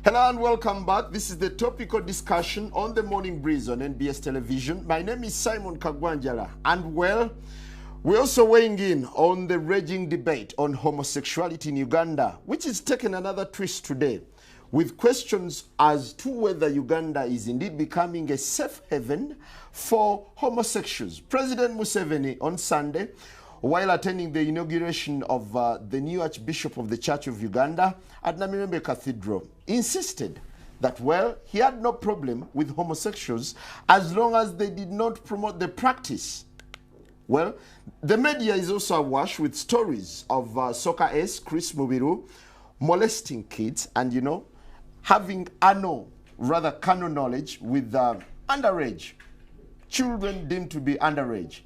Hello and welcome back. This is the topical discussion on the Morning Breeze on NBS Television. My name is Simon Kagwanjala, and well, we're also weighing in on the raging debate on homosexuality in Uganda, which is taking another twist today, with questions as to whether Uganda is indeed becoming a safe haven for homosexuals. President Museveni on Sunday, while attending the inauguration of the new Archbishop of the Church of Uganda at Namirembe Cathedral, insisted that, well, he had no problem with homosexuals as long as they did not promote the practice. Well, the media is also awash with stories of soccer ace Chris Mubiru molesting kids and, having carnal knowledge with underage, children deemed to be underage.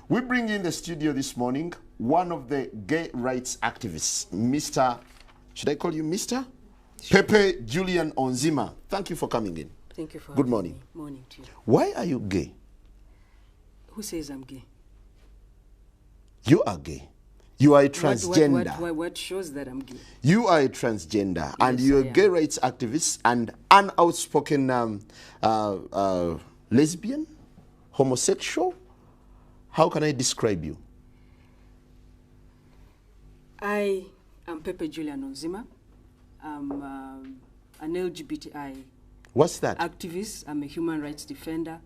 We bring in the studio this morning one of the gay rights activists, Mr. Should I call you Mr.? Sure. Pepe Julian Onzima. Thank you for coming in. Thank you for Good morning. Me. Morning to you. Why are you gay? Who says I'm gay? You are gay. You are a transgender. What shows that I'm gay? You are a transgender, yes, and you're a gay rights activist and an outspoken lesbian, homosexual. How can I describe you? I am Pepe Julian Onzima. I'm an LGBTI What's that? activist. I'm a human rights defender.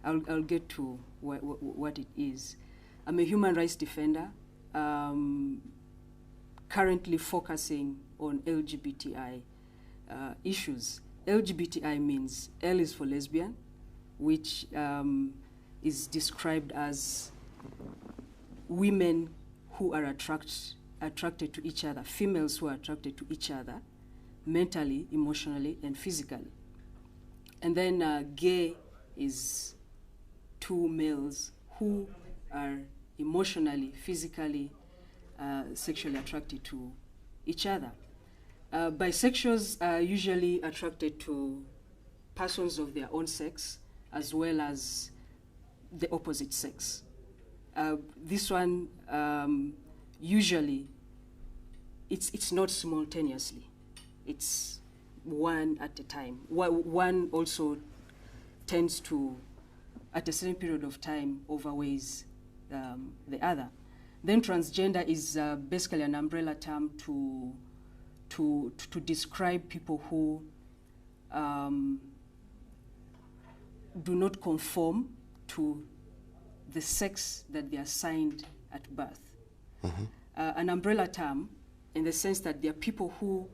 I'll get to what it is. I'm a human rights defender, currently focusing on LGBTI issues. LGBTI means L is for lesbian, which is described as women who are attracted to each other, females who are attracted to each other, mentally, emotionally, and physically. And then gay is two males who are emotionally, physically, sexually attracted to each other. Bisexuals are usually attracted to persons of their own sex as well as the opposite sex. This one usually it's not simultaneously. It's one at a time. One also tends to, at a certain period of time, overweighs the other. Then transgender is basically an umbrella term to describe people who do not conform to the sex that they are assigned at birth. Mm-hmm. An umbrella term in the sense that there are people who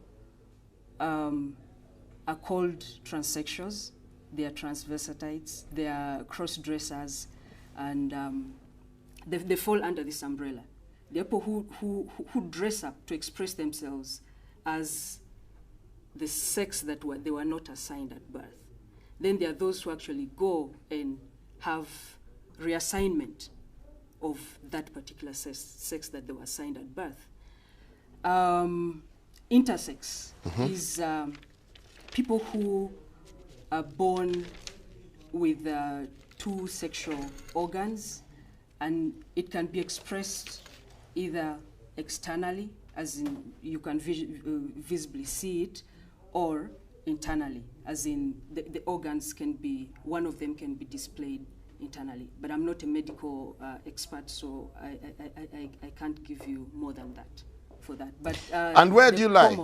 are called transsexuals, they are transvestites, they are cross-dressers, and they fall under this umbrella. There are people who dress up to express themselves as the sex that they were not assigned at birth. Then there are those who actually go and have reassignment of that particular sex that they were assigned at birth. Intersex is people who are born with two sexual organs, and it can be expressed either externally, as in you can visibly see it, or internally, as in the organs can be, one of them can be displayed internally. But I'm not a medical expert, so I can't give you more than that for that. But and where do you lie?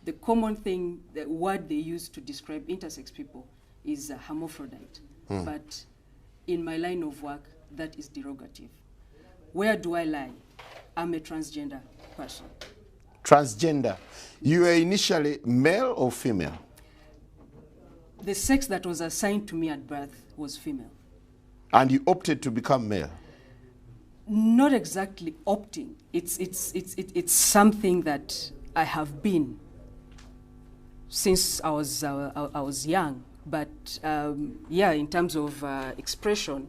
The common thing, the word they use to describe intersex people is hermaphrodite. But in my line of work, that is derogative. Where do I lie? I'm a transgender person. Transgender. You were initially male or female? The sex that was assigned to me at birth was female. And you opted to become male? Not exactly opting. It's something that I have been since I was young. But yeah, in terms of expression,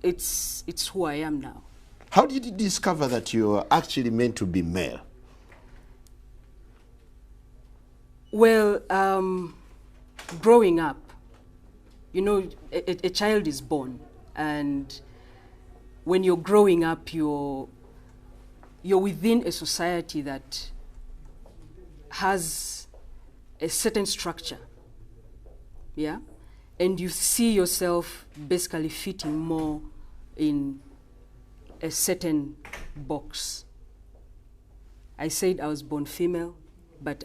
it's who I am now. How did you discover that you were actually meant to be male? Well, growing up, a child is born, and when you're growing up, you're within a society that has a certain structure, yeah, and you see yourself basically fitting more in a certain box. I said I was born female, but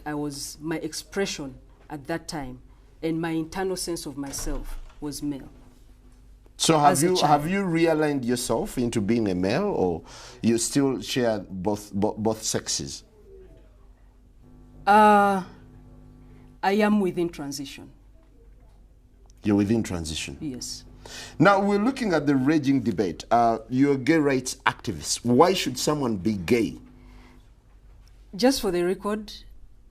my expression at that time and my internal sense of myself was male. So have you realigned yourself into being a male, or you still share both sexes? I am within transition. You're within transition? Yes. Now, we're looking at the raging debate. You're a gay rights activist. Why should someone be gay? Just for the record,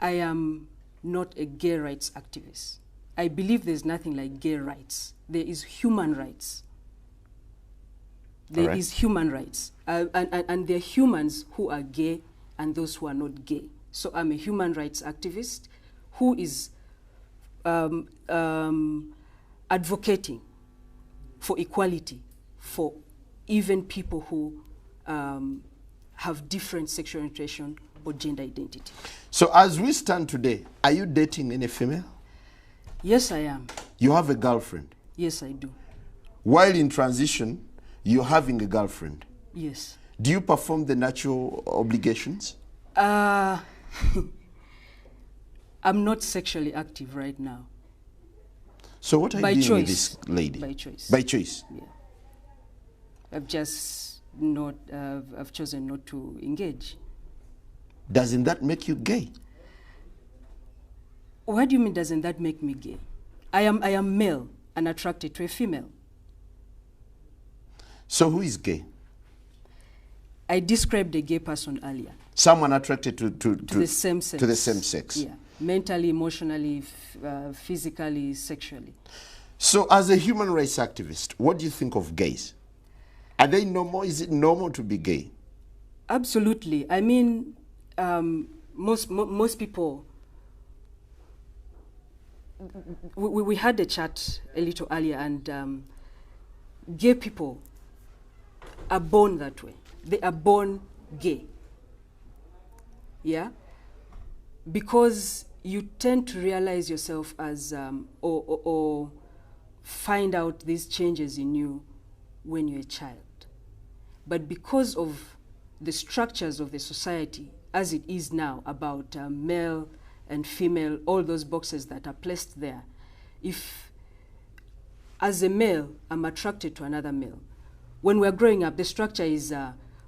I am not a gay rights activist. I believe there's nothing like gay rights. There is human rights. There is human rights. And there are humans who are gay and those who are not gay. So I'm a human rights activist who is advocating for equality for even people who have different sexual orientation or gender identity. So as we stand today, are you dating any female? Yes, I am. You have a girlfriend? Yes, I do. While in transition, you're having a girlfriend? Yes. Do you perform the natural obligations? I'm not sexually active right now. So what are you doing with this lady? By choice. By choice? Yeah. I've just not, I've chosen not to engage. Doesn't that make you gay? What do you mean, doesn't that make me gay? I am male and attracted to a female. So who is gay? I described a gay person earlier. Someone attracted to the same sex. To the same sex. Yeah. Mentally, emotionally, physically, sexually. So as a human rights activist, what do you think of gays? Are they normal? Is it normal to be gay? Absolutely. I mean, most people, we had a chat a little earlier, and gay people are born that way. They are born gay. Yeah? Because you tend to realize yourself as, or find out these changes in you when you're a child. But because of the structures of the society as it is now about male and female, all those boxes that are placed there, if as a male I'm attracted to another male, when we're growing up, the structure is,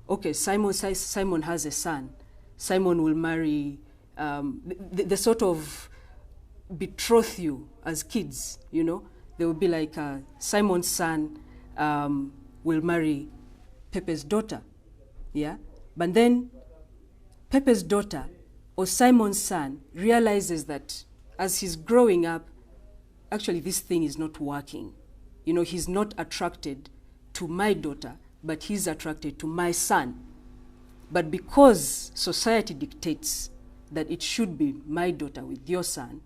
okay, Simon has a son, Simon will marry, they sort of betroth you as kids, you know. They will be like, Simon's son will marry Pepe's daughter, yeah? But then Pepe's daughter or Simon's son realizes that as he's growing up, actually this thing is not working. You know, he's not attracted to my daughter, but he's attracted to my son. But because society dictates that it should be my daughter with your son,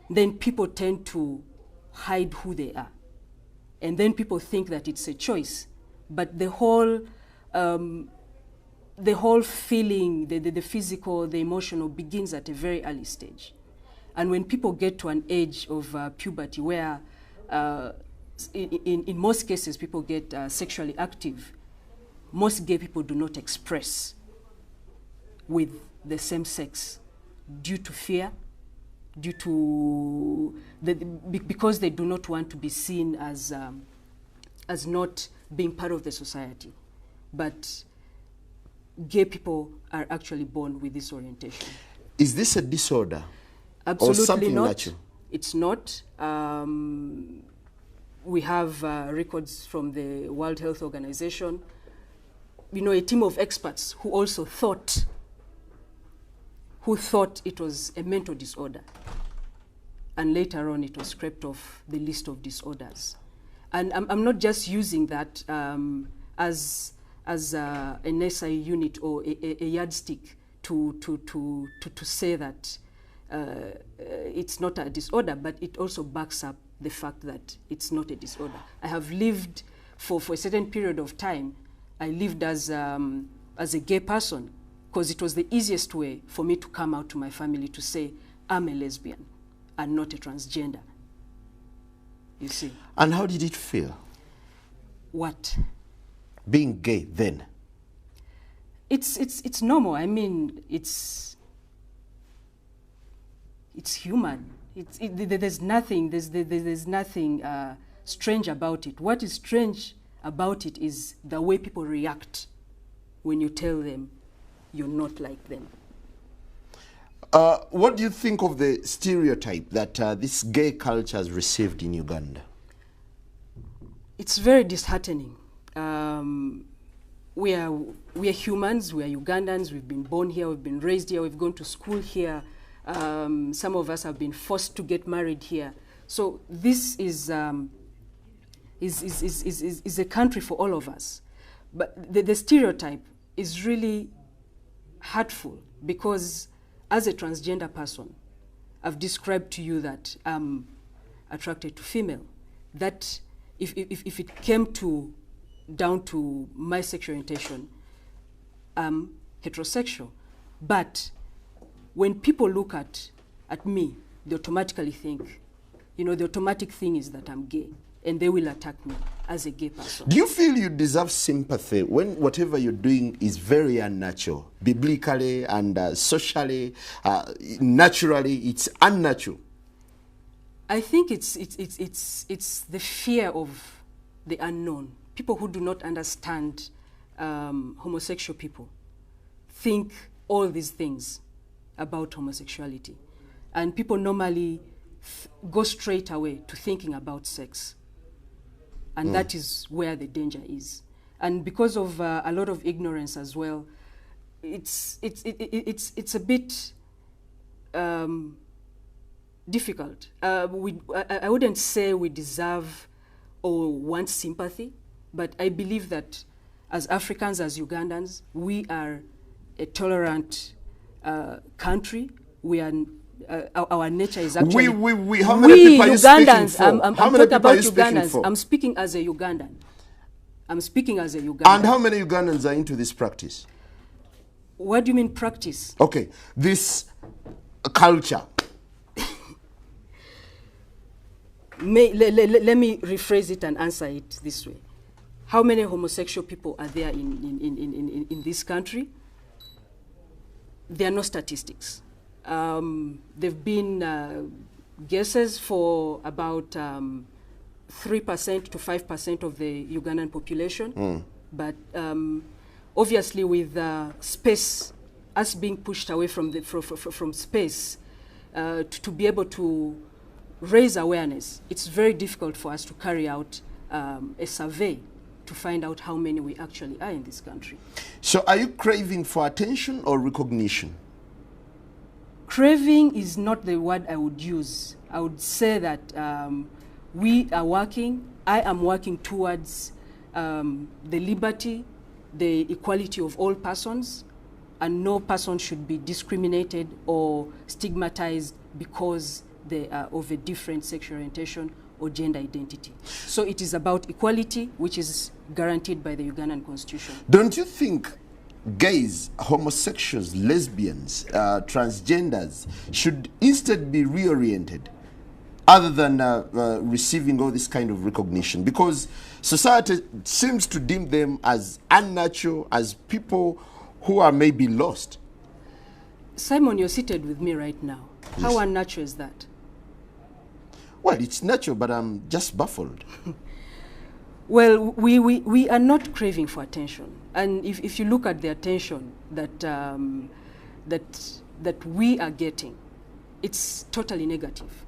then people tend to hide who they are. And then people think that it's a choice. But the whole feeling, the physical, the emotional begins at a very early stage. And when people get to an age of puberty where in most cases people get sexually active, most gay people do not express with the same sex due to fear, due to because they do not want to be seen as not being part of the society. But gay people are actually born with this orientation. Is this a disorder? Absolutely or something not. Natural? It's not. We have records from the World Health Organization. You know, a team of experts who also thought it was a mental disorder. And later on, it was scraped off the list of disorders. And I'm not just using that as an SI unit or a yardstick to say that it's not a disorder, but it also backs up the fact that it's not a disorder. I have lived for a certain period of time. I lived as a gay person because it was the easiest way for me to come out to my family to say, I'm a lesbian. and not a transgender. You see. And how did it feel? What? Being gay then? It's normal. I mean, it's human. There's nothing strange about it. What is strange about it is the way people react when you tell them you're not like them. What do you think of the stereotype that this gay culture has received in Uganda? It's very disheartening. We are humans, we are Ugandans, we've been born here, we've been raised here, we've gone to school here. Some of us have been forced to get married here. So this is a country for all of us. But the stereotype is really hurtful because as a transgender person, I've described to you that I'm attracted to female. That if it came down to my sexual orientation, I'm heterosexual. But when people look at me, they automatically think, the automatic thing is that I'm gay, and they will attack me as a gay person. Do you feel you deserve sympathy when whatever you're doing is very unnatural, biblically and socially, naturally, it's unnatural? I think it's the fear of the unknown. People who do not understand homosexual people think all these things about homosexuality. And people normally go straight away to thinking about sex. And that is where the danger is. And because of a lot of ignorance as well, it's a bit difficult. I wouldn't say we deserve or want sympathy, but I believe that as Africans, as Ugandans, we are a tolerant country. We are our nature is actually how many people are you Ugandans. Speaking for? I'm how many talking people about are you speaking Ugandans. for? I'm speaking as a Ugandan. And how many Ugandans are into this practice? What do you mean practice? Okay, this culture. Let me rephrase it and answer it this way. How many homosexual people are there in this country? There are no statistics. There have been guesses for about 3% to 5% of the Ugandan population. But obviously with space, us being pushed away from space, to be able to raise awareness, it's very difficult for us to carry out a survey to find out how many we actually are in this country. So are you craving for attention or recognition? Craving is not the word I would use. I would say that we are working, I am working towards the liberty, the equality of all persons, and no person should be discriminated or stigmatized because they are of a different sexual orientation or gender identity. So it is about equality, which is guaranteed by the Ugandan Constitution. Don't you think gays, homosexuals, lesbians, transgenders should instead be reoriented other than receiving all this kind of recognition? Because society seems to deem them as unnatural, as people who are maybe lost. Simon, you're seated with me right now. Yes. How unnatural is that? Well, it's natural, but I'm just baffled. Well, we are not craving for attention. And if you look at the attention that, that we are getting, it's totally negative.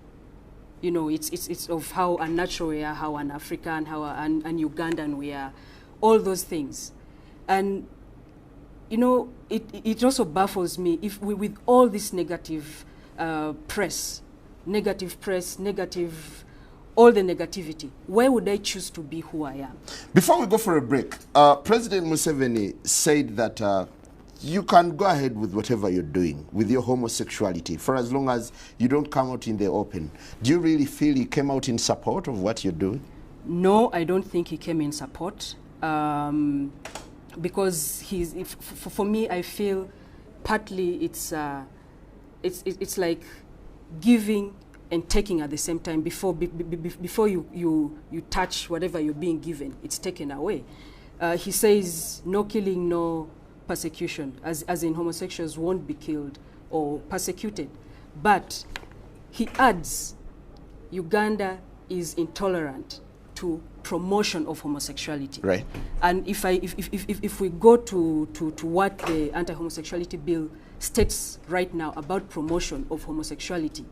You know, it's of how unnatural we are, how un-African, how un-Ugandan we are, all those things. And, you know, it also baffles me if we, with all this negative press, all the negativity, why would I choose to be who I am? Before we go for a break, President Museveni said that you can go ahead with whatever you're doing with your homosexuality for as long as you don't come out in the open. Do you really feel he came out in support of what you're doing? No, I don't think he came in support because for me, I feel partly it's like giving and taking at the same time. Before you touch whatever you're being given, it's taken away. He says no killing, no persecution, as in homosexuals won't be killed or persecuted. But he adds, Uganda is intolerant to promotion of homosexuality. Right. And if we go to what the anti-homosexuality bill states right now about promotion of homosexuality,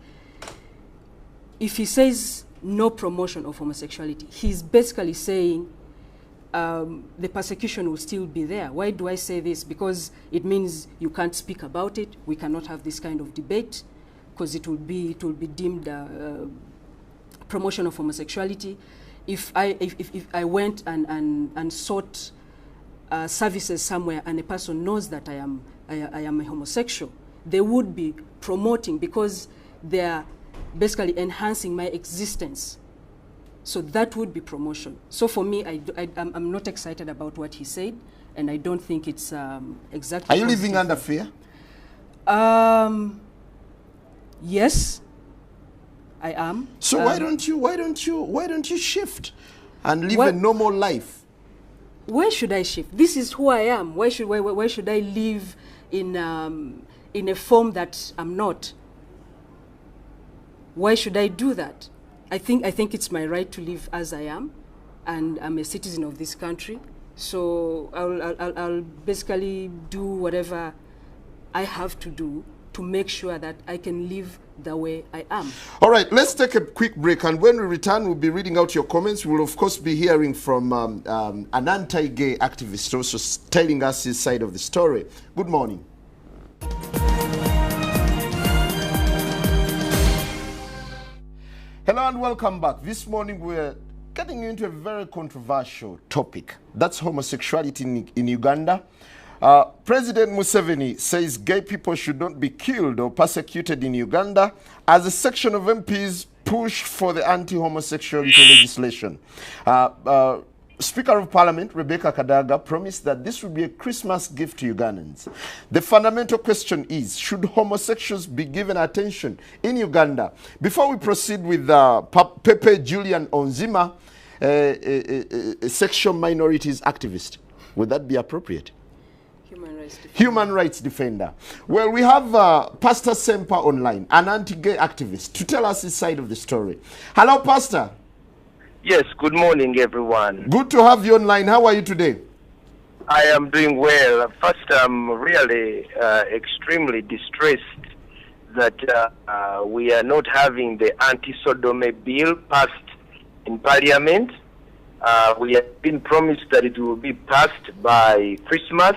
if he says no promotion of homosexuality, he's basically saying the persecution will still be there. Why do I say this? Because it means you can't speak about it. We cannot have this kind of debate because it will be deemed promotion of homosexuality. If I went and sought services somewhere and a person knows that I am a homosexual, they would be promoting because they are basically enhancing my existence. So that would be promotion. So for me, I'm not excited about what he said, and I don't think it's exactly. Are you living under fear? Yes, I am. So why don't you shift and live a normal life? Where should I shift? This is who I am. Why should I live in a form that I'm not? Why should I do that? I think it's my right to live as I am, and I'm a citizen of this country. So I'll basically do whatever I have to do to make sure that I can live the way I am. All right, let's take a quick break, and when we return, we'll be reading out your comments. We'll, of course, be hearing from an anti-gay activist also telling us his side of the story. Good morning. Hello and welcome back. This morning we're getting into a very controversial topic. That's homosexuality in Uganda. President Museveni says gay people should not be killed or persecuted in Uganda as a section of MPs push for the anti-homosexuality legislation. Speaker of Parliament, Rebecca Kadaga, promised that this would be a Christmas gift to Ugandans. The fundamental question is, should homosexuals be given attention in Uganda? Before we proceed with Pepe Julian Onzima, a sexual minorities activist, would that be appropriate? Human rights defender. Well, we have Pastor Semper online, an anti-gay activist, to tell us his side of the story. Hello, Pastor. Yes, good morning, everyone. Good to have you online. How are you today? I am doing well. First, I'm really extremely distressed that we are not having the anti-sodomy bill passed in Parliament. We have been promised that it will be passed by Christmas.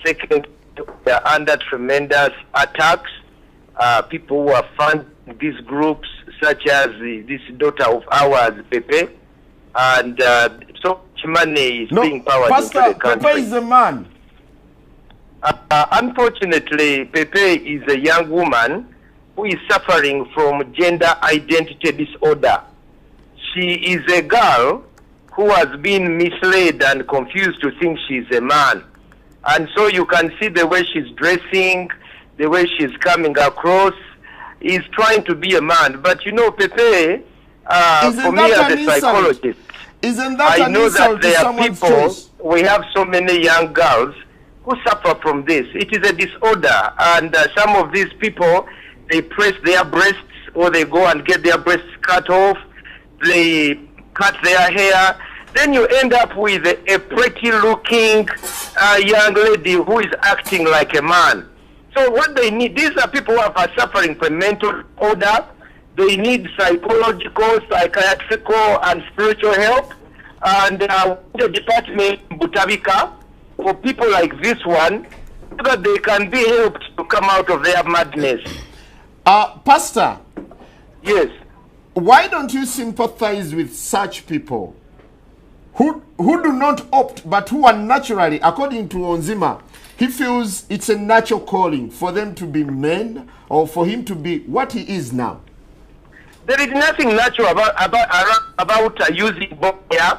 Second, we are under tremendous attacks. People who are funding these groups, such as this daughter of ours, Pepe, and so much money is being powered into the country. Pepe is a man. Unfortunately, Pepe is a young woman who is suffering from gender identity disorder. She is a girl who has been misled and confused to think she's a man. And so you can see the way she's dressing, the way she's coming across, is trying to be a man. But you know, Pepe, for me as a psychologist, I know that there are people, we have so many young girls who suffer from this. It is a disorder, and some of these people, they press their breasts, or they go and get their breasts cut off, they cut their hair. Then you end up with a pretty-looking young lady who is acting like a man. So what they need, these are people who are suffering from mental disorder. They need psychological, psychiatrical, and spiritual help. And the department, Butabika, for people like this one, so that they can be helped to come out of their madness. Pastor. Yes. Why don't you sympathize with such people who do not opt, but who are naturally, according to Onzima, he feels it's a natural calling for them to be men, or for him to be what he is now? There is nothing natural about using boya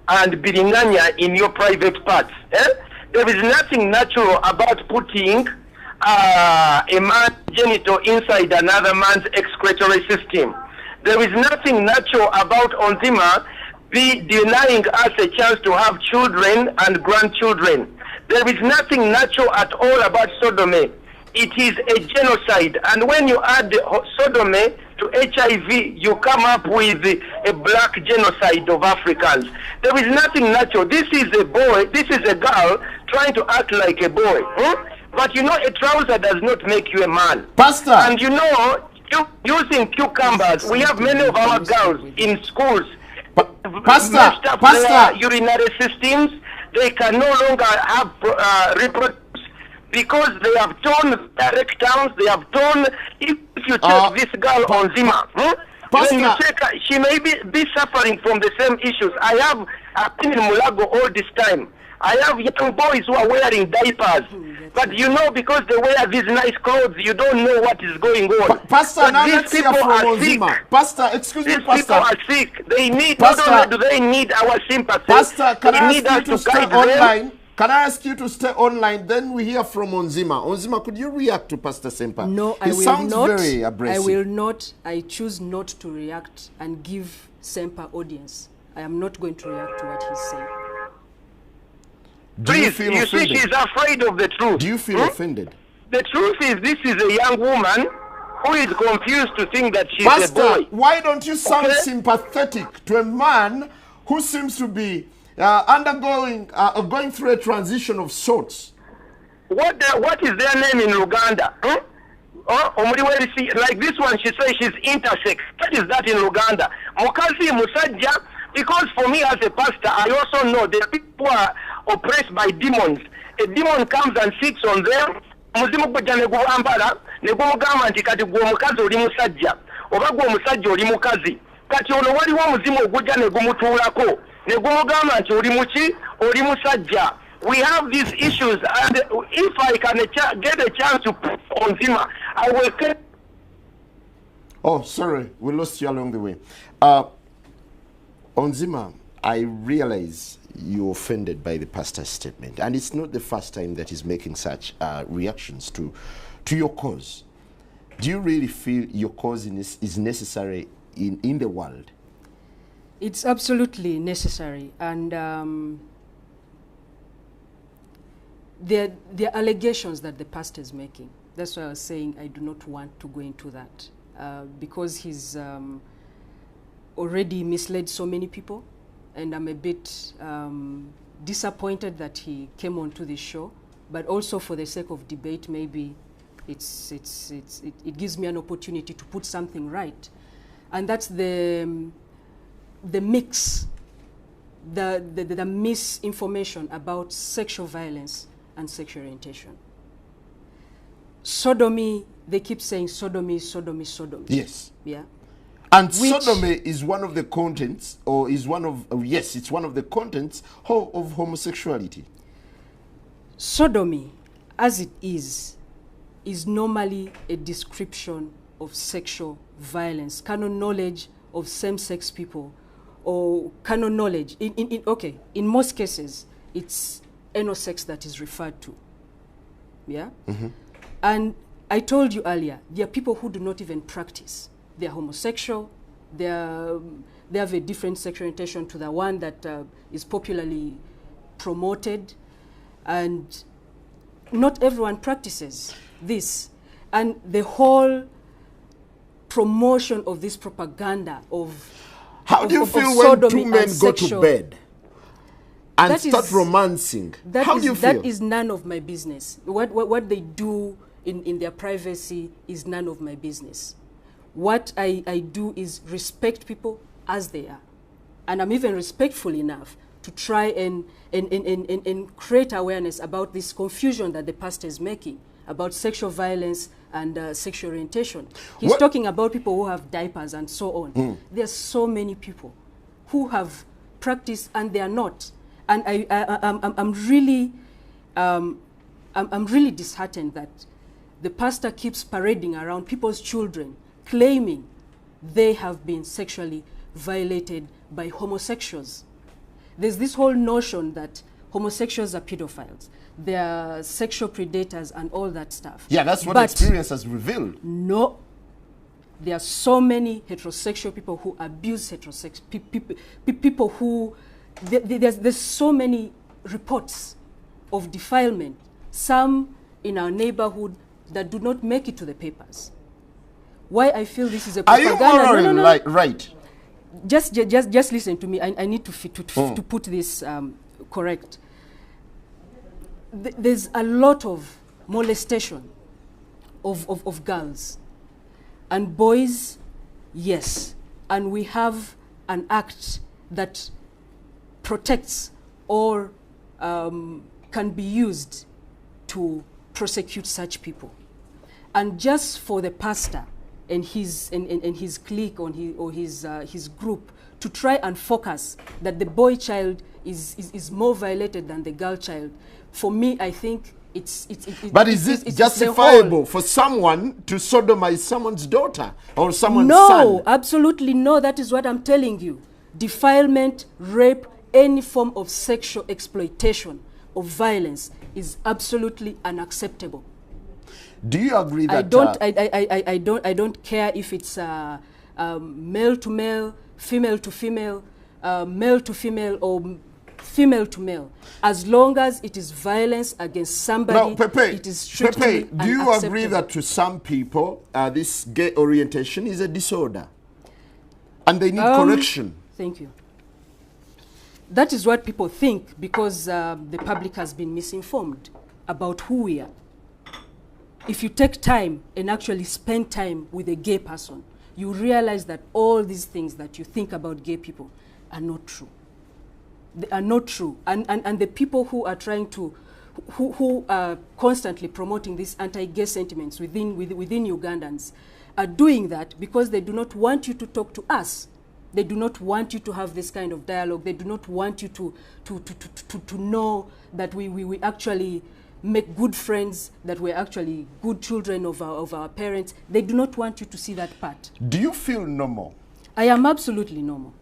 and biringanya in your private parts. Eh? There is nothing natural about putting a man's genital inside another man's excretory system. There is nothing natural about Onzima be denying us a chance to have children and grandchildren. There is nothing natural at all about sodomy. It is a genocide. And when you add sodomy to HIV, you come up with a black genocide of Africans. There is nothing natural. This is a boy, this is a girl trying to act like a boy. But you know, a trouser does not make you a man. Pastor! And you know, using cucumbers, we have many of our girls in schools. Pastor! Urinary systems, they can no longer have reproduce because they have torn their rectums, they have torn. If you take this girl on Zima, when you check her, she may be suffering from the same issues. I've been in Mulago all this time. I have young boys who are wearing diapers. But you know, because they wear these nice clothes, you don't know what is going on. Pastor, but now these let's hear people from are Onzima. sick. Pastor, excuse me, These Pastor. people are sick. They need, Pastor, not only do they need our sympathy, Pastor, can I they need ask you us to stay guide them. online? Can I ask you to stay online? Then we hear from Onzima. Onzima, could you react to Pastor Sempa? No, he I will sounds not. very abrasive. I will not. I choose not to react and give Sempa audience. I am not going to react to what he's saying. Do you Please, feel you offended? see, she's afraid of the truth. Do you feel offended? The truth is, this is a young woman who is confused to think that she's Pastor, a boy. why don't you sound Okay? sympathetic to a man who seems to be going through a transition of sorts? What is their name in Uganda? Like this one, she says she's intersex. What is that in Uganda? Mukazi Musajja, because for me as a pastor, I also know that people are oppressed by demons. A demon comes and sits on them. Muzimu gujja ne guwambala ne gumugamba nti kati gwe omukazi oli musajja oba gwe omusajja oli mukazi. Kati ono waliwo omuzimu ogujja ne gumutuulako ne gumugamba nti oli muki oli musajja. We have these issues, and if I can get a chance to put on Zima, I will. Oh, sorry, we lost you along the way. Onzima, I realize you're offended by the pastor's statement, and it's not the first time that he's making such reactions to your cause. Do you really feel your cause is necessary in the world? It's absolutely necessary, and there are allegations that the pastor is making. That's why I was saying I do not want to go into that because he's already misled so many people, and I'm a bit disappointed that he came onto this show. But also for the sake of debate, maybe it gives me an opportunity to put something right, and that's the mix, the misinformation about sexual violence and sexual orientation. Sodomy, they keep saying sodomy, sodomy, sodomy. Yes. Yeah. And sodomy is one of the contents, or is one of, yes, it's one of the contents of homosexuality. Sodomy, as it is normally a description of sexual violence, canon knowledge of same-sex people, or canon knowledge. In most cases, it's anal sex that is referred to. Yeah? Mm-hmm. And I told you earlier, there are people who do not even practice. They're homosexual, they have a different sexual orientation to the one that is popularly promoted, and not everyone practices this. And the whole promotion of this propaganda of How do you feel when two men go to bed and start romancing? How do you feel? That is none of my business. What they do in their privacy is none of my business. What I do is respect people as they are. And I'm even respectful enough to try and create awareness about this confusion that the pastor is making about sexual violence and sexual orientation. He's talking about people who have diapers and so on. There's so many people who have practiced and they are not. And I'm really disheartened that the pastor keeps parading around people's children, claiming they have been sexually violated by homosexuals. There's this whole notion that homosexuals are pedophiles. They are sexual predators and all that stuff. Yeah, that's what But experience has revealed. no. There are so many heterosexual people who abuse heterosexual people who there's so many reports of defilement, some in our neighborhood that do not make it to the papers. Why I feel this is a propaganda? Are you morally right? Just listen to me. I need to put this correct. There's a lot of molestation of girls and boys, yes, and we have an act that protects or can be used to prosecute such people. And just for the pastor and his clique or his group to try and focus that the boy child is more violated than the girl child, for me, I think but is it justifiable for someone to sodomize someone's daughter or someone's son? No, absolutely no. That is what I'm telling you. Defilement, rape, any form of sexual exploitation or violence is absolutely unacceptable. Do you agree that I don't care if it's male to male, female to female, male to female, or female to male, as long as it is violence against somebody. Now, it is strictly do you agree that to some people this gay orientation is a disorder and they need correction? Thank you. That is what people think because the public has been misinformed about who we are. If you take time and actually spend time with a gay person, you realize that all these things that you think about gay people are not true. They are not true. And the people who are trying to, who are constantly promoting these anti-gay sentiments within Ugandans are doing that because they do not want you to talk to us. They do not want you to have this kind of dialogue. They do not want you to know that we actually make good friends, that we're actually good children of our parents. They do not want you to see that part. Do you feel normal? I am absolutely normal.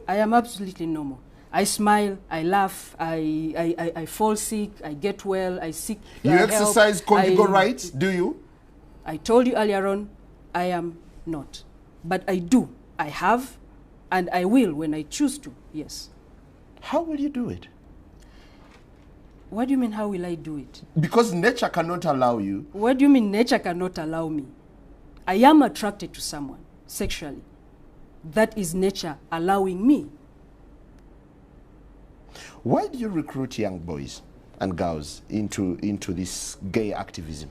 I am absolutely normal. I smile, I laugh, I fall sick, I get well, I seek You exercise conjugal rights, do you? I told you earlier on, I am not. But I do. I have, and I will when I choose to, yes. How will you do it? What do you mean, how will I do it? Because nature cannot allow you. What do you mean nature cannot allow me? I am attracted to someone sexually. That is nature allowing me. Why do you recruit young boys and girls into this gay activism?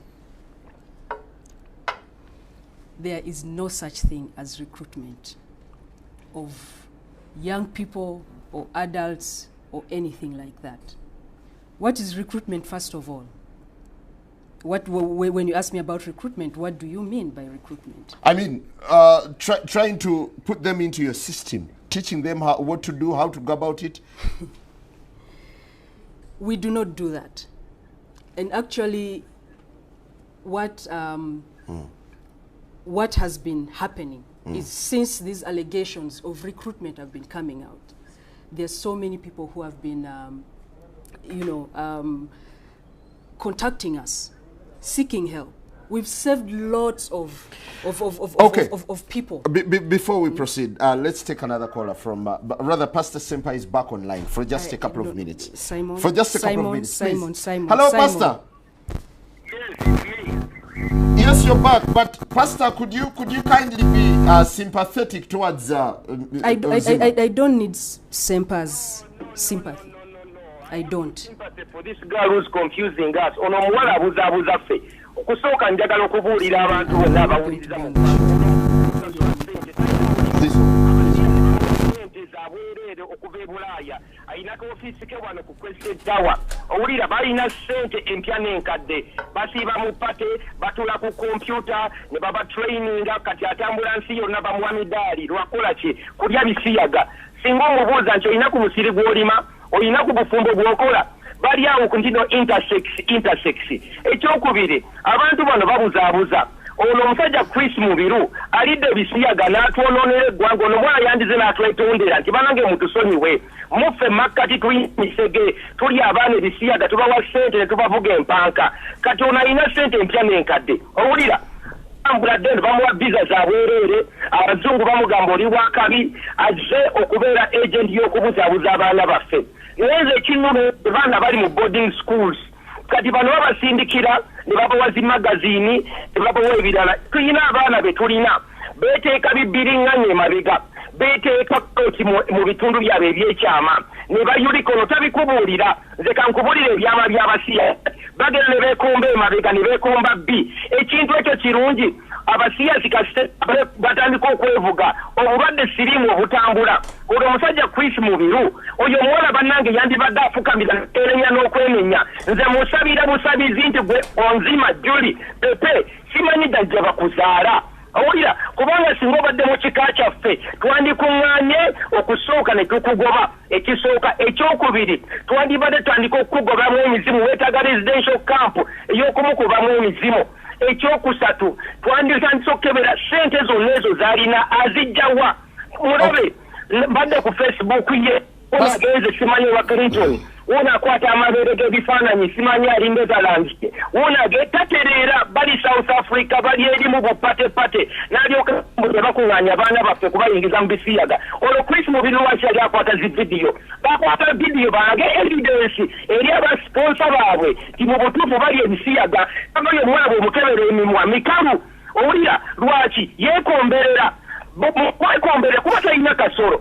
There is no such thing as recruitment of young people or adults or anything like that. What is recruitment, first of all? When you ask me about recruitment, what do you mean by recruitment? I mean, trying to put them into your system, teaching them what to do, how to go about it. We do not do that. And actually, what has been happening is since these allegations of recruitment have been coming out, there's so many people who have been, contacting us, seeking help. We've saved lots of people. Before we proceed, let's take another caller from, rather, Pastor Sempa is back online for just a couple of minutes. Simon. For just a couple of minutes, Simon. Hello, Pastor. Yes, you're back. But Pastor, could you kindly be sympathetic towards? I don't need Sempa's sympathy. I don't. Sympathy for this girl who's confusing us. Ono muwala abuzabuza ffe. Okusooka njagala okubuulira abantu bonna abawuliriza mu abwereere okuva e Bulaaya ayinako ofiisi ke wano ku Crested Tower. Owulira balina ssente empya n'enkadde basiiba mu pate batula ku kompyuta ne baba traininga kati atambula nsi yonna bamuwa midaali lwakola ki kulya bisiyaga. Singa omubuuza nti olina ku musiri gw'olima olina ku bufumbo bw'okola bali awo ku ntino intersex. Ekyokubiri abantu bano babuzaabuza ono omusajja Chris Mubiru alidde bisiyaga n'atwonoonera eggwanga ono mwana yandize n'atwetondera nti banange mutusonyiwe muffe makkati tuyimisege tuli abaana ebisiyaga tubawa ssente ne tubavuga empanka kati ono alina ssente empya n'enkadde owulira ambuladen bamuwa biza za bwereere abazungu bamugamba oli wakabi azze okubeera agent y'okubuzaabuza abaana baffe naye nze ekinnuma baana bali mu boarding schools kati bano babasindikira ne babawa zi magazini ne babawa ebirala tulina abaana be tulina beeteeka bibbiringanya emabega beeteeka koti mu bitundu byabwe ebyekyama ne bayulika ono tabikubuulira nze kankubuulira ebyama by'abasiya bagenda ne beekomba emabega ne beekomba bbi ekintu ekyo kirungi abasiyasi kasite batandika okwevuga obulwadde siriimu obutambula olwo omusajja Chris Mubiru oyo omuwala bannange yandibadde afukamira erenya n'okwenenya nze musabira busabizi nti gwe onzima Juli pepe simanyi dajja bakuzaala owulira kubanga singa obadde mu kika kyaffe twandikuŋŋaanye okusooka ne tukugoba ekisooka ekyokubiri twandibadde tutandika okukugobamu emizimu weetaaga residential camp ey'okumukubamu emizimu ekyokusatu twanditandise okukebera ssente zonna ezo zaalina azijjawa mulabe badde ku Facebook ye onagenze simanyi wa Clinton wonakwata amabeere g'ebifaananyi simanyi ali Netherlands wonage tatereera bali South Africa bali eri mu bupatepate n'alyoka bakuŋŋaanya abaana baffe kubayingiza mu bisiyaga olwo Chris Mubiru lwaki yali akwata zi vidiyo bakwata vidiyo bange evidence eri abasponsa baabwe ti mu butuufu bali ebisiyaga abayo omwana bw'omukebera emimwa mikalu owulira lwaki yeekomberera kwekomberera kuba talina kasoro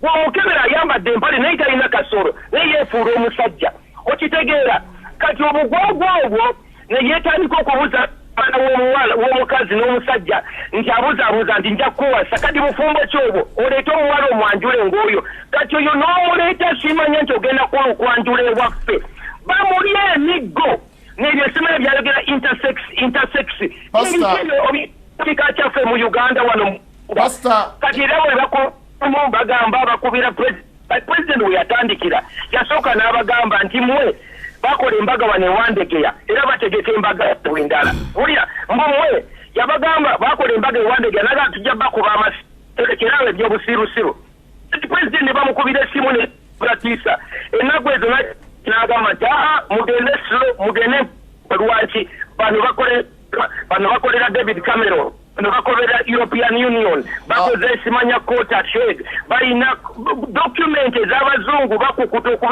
bw'omukebera ayambadde empale naye talina kasoro naye yeefuula omusajja okitegeera kati obugwagwa obwo ne yeetandika okubuuza abaana w'omukazi n'omusajja nti abuzaabuuza nti nja kukuwasa kati bufumbo kyobwo oleete omuwala omwanjule ng'oyo kati oyo n'omuleeta simanya nti ogenda kwanjula ewaffe bamuli emiggo n'ebyo simanya byayogera intersex kika kyaffe mu Uganda wano kati era bwe bagamba bakubira president we yatandikira yasooka n'abagamba nti mwe bakola embaga wano ewandegeya era bategeka embaga endala wulira mbumwe yabagamba bakola embaga ewandegeya naga tujja bakuba amaterekerawo ebyobusirusiru president ne bamukubira essimu ne bratisa ennaku ezo n'agamba nti mugende slow mugende lwaki bano bakolera David Cameron bakolera European Union bakoze simanya quota trade balina document ez'abazungu bakukuta ku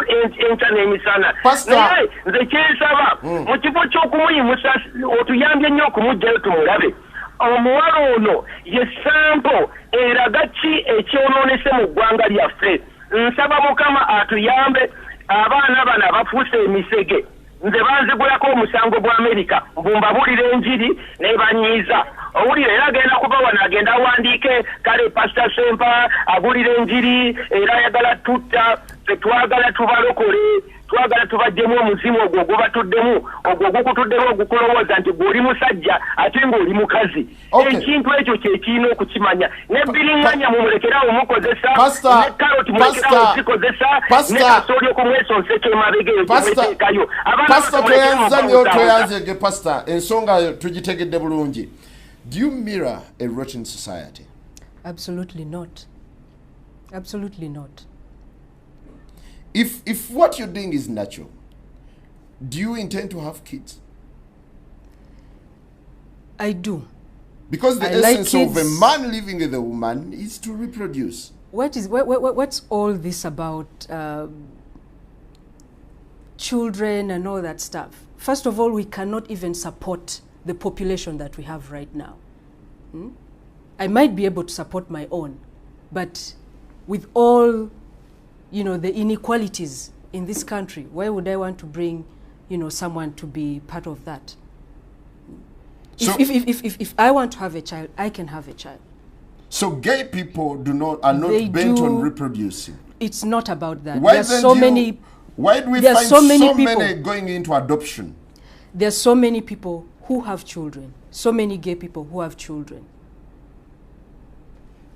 entane emisana naye nze kyensaba mu kifo ky'okumuyimusa otuyambye nnyo okumugjayo tumulabe omuwala ono ye sampo eraga ki ekyonoonese mu ggwanga lyaffe nsaba Mukama atuyambe abaana bano abafuuse emisege nze banzigulako omusango gwa Amerika mbumbabuulira enjiri ne banyiiza owulira era agenda kuba wano agenda awandiike kale Pastor Sempa agulira enjiri era ayagala tutta tetwagala tubalokole twagala tubaddemu omuzimu ogwo gubatuddemu ogwo gukutuddemu ogukulowooza nti gw'oli musajja ate ng'oli mukazi ekintu ekyo kyekirina okukimanya nebbiringanya mumulekerawo mukozesa ne karoti mulekerawo zikozesa ne kasooli okumwesonseka emabega eyo gyebeteekayo Pastor toyanzege Pastor ensonga tugitegedde bulungi. Do you mirror a rotten society? Absolutely not. Absolutely not. If what you're doing is natural, do you intend to have kids? I do. Because the essence of a man living with a woman is to reproduce. What's all this about children and all that stuff? First of all, we cannot even support the population that we have right now. I might be able to support my own, but with all, the inequalities in this country, why would I want to bring, someone to be part of that? So if I want to have a child, I can have a child. So gay people are not bent on reproducing. It's not about that. Why do we find so many going into adoption? There are so many people who have children, so many gay people who have children.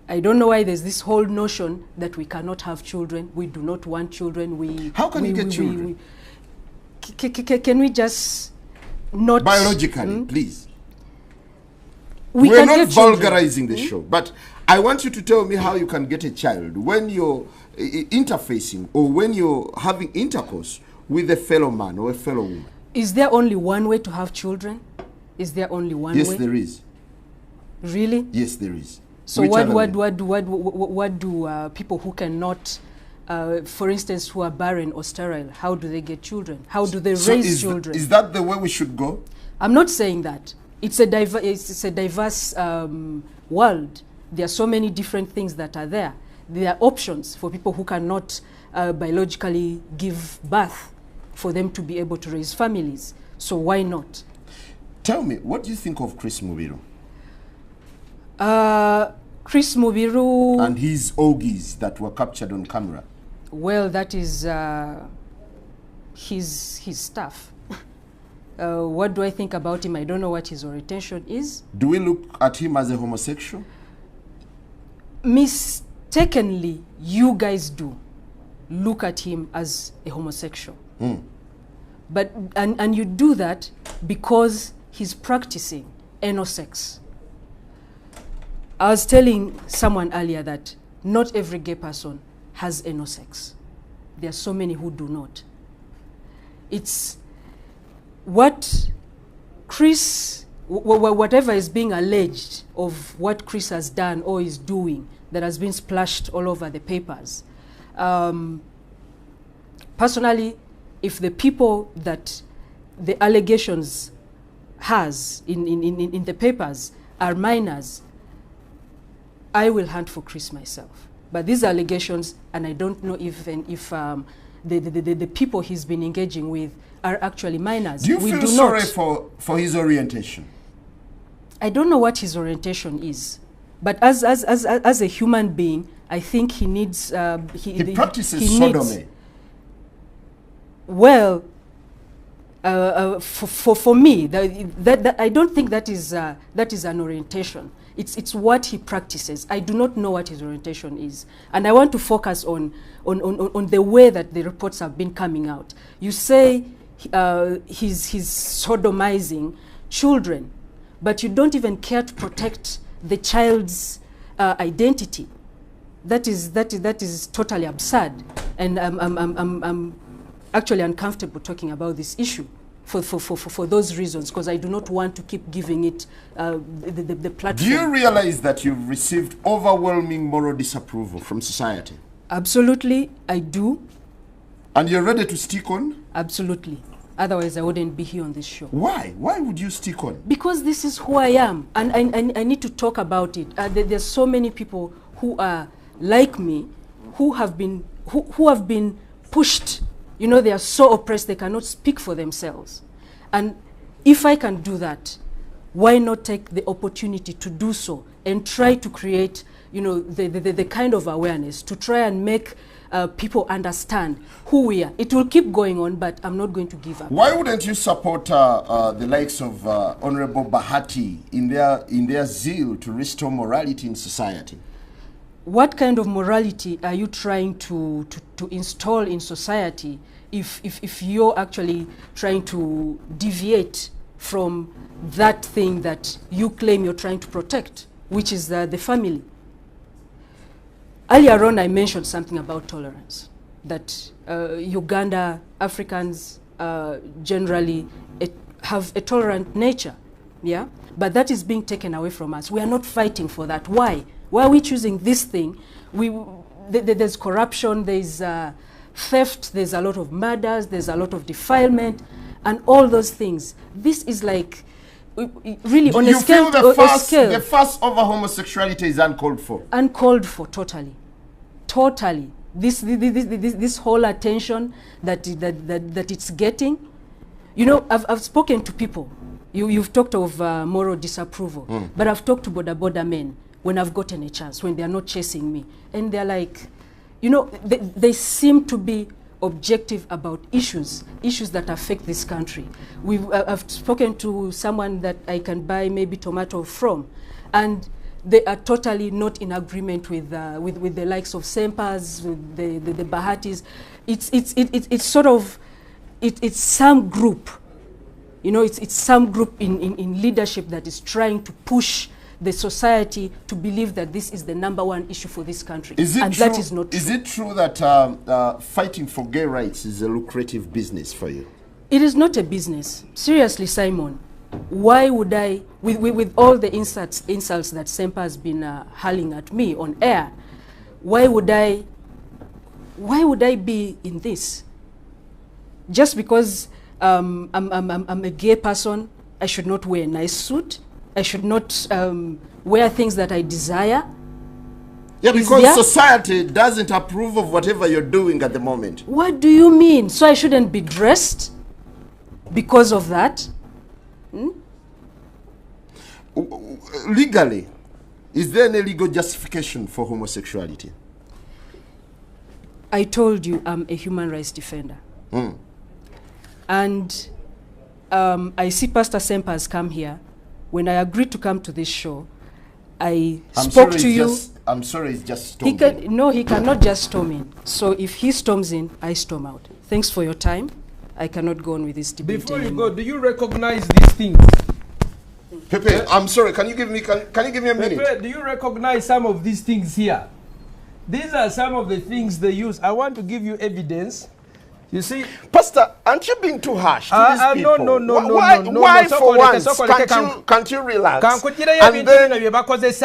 I don't know why there's this whole notion that we cannot have children, we do not want children. How can you get children? Can we just not... Biologically, please. We're not vulgarizing the show, but I want you to tell me how you can get a child when you're interfacing or when you're having intercourse with a fellow man or a fellow woman. Is there only one way to have children? Is there only one way? Yes, there is. Really? Yes, there is. So what do people who cannot, for instance, who are barren or sterile, how do they get children? How do they raise children? Is that the way we should go? I'm not saying that. It's a diverse world. There are so many different things that are there. There are options for people who cannot biologically give birth for them to be able to raise families. So why not? Tell me, what do you think of Chris Mubiru? Chris Mubiru... and his orgies that were captured on camera. Well, that is his stuff. What do I think about him? I don't know what his orientation is. Do we look at him as a homosexual? Mistakenly, you guys do look at him as a homosexual. But and you do that because he's practicing anal sex. I was telling someone earlier that not every gay person has anal sex. There are so many who do not. It's what Chris, whatever is being alleged of what Chris has done or is doing that has been splashed all over the papers. Personally, if the people that the allegations has in the papers are minors, I will hunt for Chris myself. But these allegations, and I don't know if the people he's been engaging with are actually minors. Do you feel sorry for his orientation? I don't know what his orientation is, but as a human being, I think he needs. He practices sodomy. Well, for me, that I don't think that is an orientation. It's what he practices. I do not know what his orientation is, and I want to focus on the way that the reports have been coming out. You say he's sodomizing children, but you don't even care to protect the child's identity. That is totally absurd, and I'm actually uncomfortable talking about this issue for those reasons, because I do not want to keep giving it the platform. Do you realize that you've received overwhelming moral disapproval from society? Absolutely, I do. And you're ready to stick on? Absolutely. Otherwise, I wouldn't be here on this show. Why? Why would you stick on? Because this is who I am, and I need to talk about it. There's so many people who are like me, who have been pushed. You know, they are so oppressed they cannot speak for themselves. And if I can do that, why not take the opportunity to do so and try to create, you know, the kind of awareness to try and make people understand who we are. It will keep going on, but I'm not going to give up. Why wouldn't you support the likes of Honorable Bahati in their zeal to restore morality in society? What kind of morality are you trying to install in society if you're actually trying to deviate from that thing that you claim you're trying to protect, which is the family? Earlier on, I mentioned something about tolerance, that Uganda, Africans generally have a tolerant nature, yeah? But that is being taken away from us. We are not fighting for that. Why? Why are we choosing this thing? There's corruption, there's theft, there's a lot of murders, there's a lot of defilement, and all those things. This is like, really on a scale. The fuss over homosexuality is uncalled for. Uncalled for, totally. Totally. This whole attention that it's getting. You know, I've spoken to people. You've talked of moral disapproval, but I've talked to border men when I've gotten a chance, when they're not chasing me. And they're like, you know, they seem to be objective about issues that affect this country. I've spoken to someone that I can buy maybe tomato from, and they are totally not in agreement with the likes of Sempas, with the Bahatis. It's sort of, it's some group, you know, it's some group in leadership that is trying to push the society to believe that this is the #1 issue for this country. Is it and true, that is not true. Is it true that fighting for gay rights is a lucrative business for you? It is not a business. Seriously, Simon, why would I, with all the insults that Sempa has been hurling at me on air, why would I be in this? Just because I'm a gay person, I should not wear a nice suit. I should not wear things that I desire. Yeah, because society doesn't approve of whatever you're doing at the moment. What do you mean? So I shouldn't be dressed because of that? Legally, is there any legal justification for homosexuality? I told you I'm a human rights defender. And I see Pastor Sempa has come here. When I agreed to come to this show, I spoke to you. I'm sorry, it's just storming. No, he cannot just storm in. So if he storms in, I storm out. Thanks for your time. I cannot go on with this debate Before anymore. you go, do you recognize these things? Pepe, I'm sorry, can you give me a minute? Pepe, do you recognize some of these things here? These are some of the things they use. I want to give you evidence. You see, Pastor, aren't you being too harsh to these people? Why for once can't you relax and then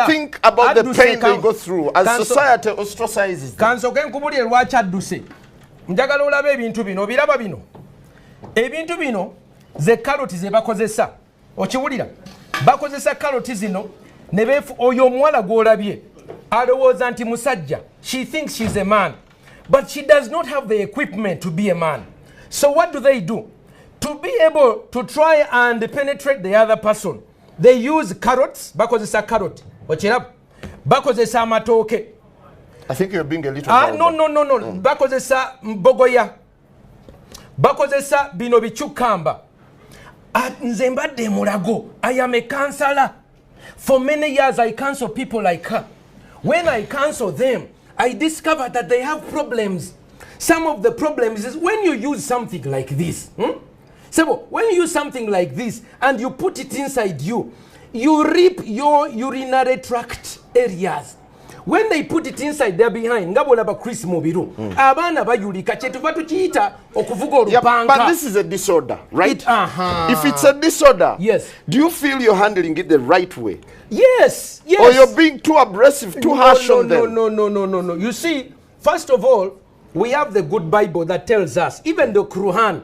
think about the pain they go through as society ostracizes them? Njagala olabe ebintu bino biraba bino. Ebintu bino ze carrot ze bakozesa. Okiwulira? Bakozesa carrot zino ne befu oyo omwala gwolabye. Alowooza nti musajja. She thinks she's a man. But she does not have the equipment to be a man. So what do? To be able to try and penetrate the other person, they use carrots. Bakozesa carrot. Okiraba? Bakozesa amatooke. I think you're being a little no. Bakozesa mbogoya. Bakozesa bino bichukamba. Nze mbadde mulago. I am a counselor. For many years I counsel people like her. When I counsel them, I discovered that they have problems. Some of the problems is when you use something like this. So when you use something like this and you put it inside you, you rip your urinary tract areas. When they put it inside, they're behind. Ngabolaba Chris Mobiru. Abana bayulika chetuva tukiita okuvuga olupanga. But this is a disorder, right? If it's a disorder, yes. Do you feel you're handling it the right way? Yes. Or you're being too aggressive, too harsh on them? No. You see, first of all, we have the good Bible that tells us, even the Quran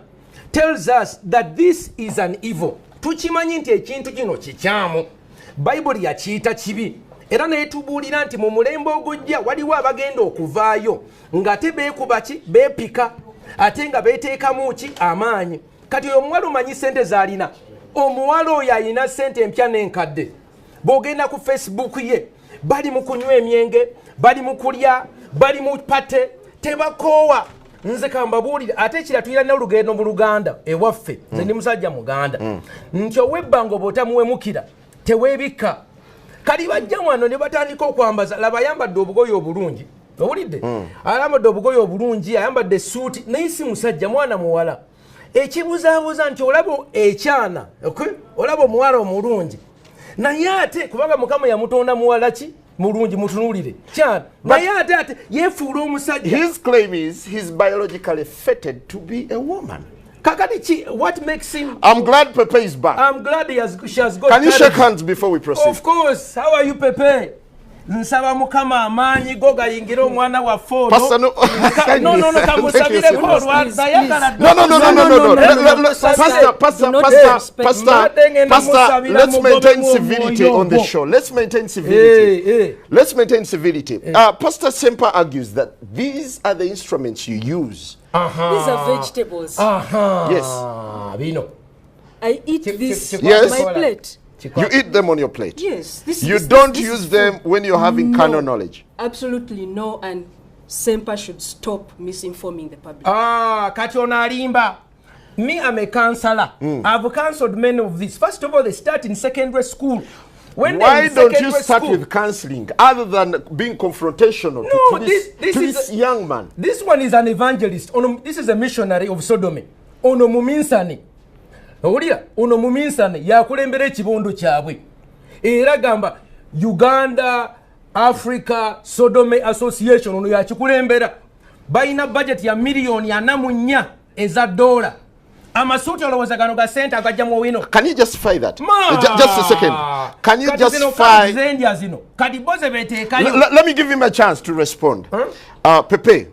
tells us that this is an evil. Tuchimanyi nti ekintu kino kikyamu. Bible yakiyita kibi. Era netubuulira nti mu mulembe ogujja waliwo abagenda okuvaayo nga te beekubaki beepika ate nga beeteekamu ki amaanyi. Kati oyo omuwala omanyi ssente z'alina. Omuwala oyo alina ssente empya n'enkadde. Bw'ogenda ku Facebook ye bali mu kunywa emyenge, bali mu kulya, bali mu pate, tebakoowa. Nze kambabuulira ate ekira tulina n'olugendo mu Luganda ewaffe. Nze ndi musajja Muganda. Nti ow'ebbanga bw'otamuwemukira teweebikka. Kali bajja wano ne batandika okwambaza laba ayambadde obugoye obulungi. Owulidde? Ayambadde obugoye obulungi, ayambadde suuti, naye si musajja mwana muwala. Ekibuzaabuza nti olaba ekyana, olaba omuwala omulungi. Naye ate kubanga Mukama yamutonda muwala ki? Mulungi mutunuulire. Kyana. Naye ate yeefuula omusajja. His claim is he's biologically fated to be a woman. What makes him... I'm glad Pepe is back. I'm glad she has got... Can you shake hands before we proceed? Of course. How are you, Pepe? Nsaba Mukama amaanyi go gayingira omwana wa fono. Pastor, no. Kamusabire ko lwaza yagala. No. Pastor, let's maintain civility on the show. Let's maintain civility. Let's maintain civility. Pastor Sempa argues that these are the instruments you use. These are vegetables. Yes. Bino. I eat this on my plate. You eat them on your plate? Yes. You don't use them when you're having carnal knowledge? Absolutely no, and Sempa should stop misinforming the public. Kati ono alimba. Me, I'm a counselor. I've counseled many of these. First of all, they start in secondary school. Why don't you start with counseling other than being confrontational to this young man? This one is an evangelist. This is a missionary of Sodomy. Ono muminsani. Owulira, ono muminsani yakulembera ekibondo kyabwe. Era gamba Uganda Africa Sodomy Association ono yakikulembera balina budget ya million ya namunya eza $. Amasuuti olowooza gano ga sente agajja mu wino. Can you justify that? Just a second. Can you justify? Let me give him a chance to respond. Pepe.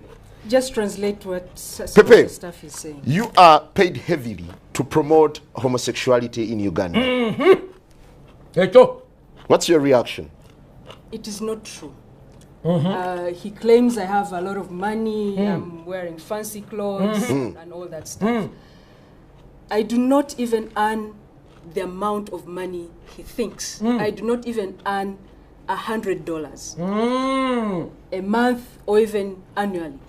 Just translate what Pepe, stuff is saying. You are paid heavily to promote homosexuality in Uganda. What's your reaction? It is not true. He claims I have a lot of money, I'm wearing fancy clothes and all that stuff. I do not even earn the amount of money he thinks. I do not even earn $100 a month or even annually.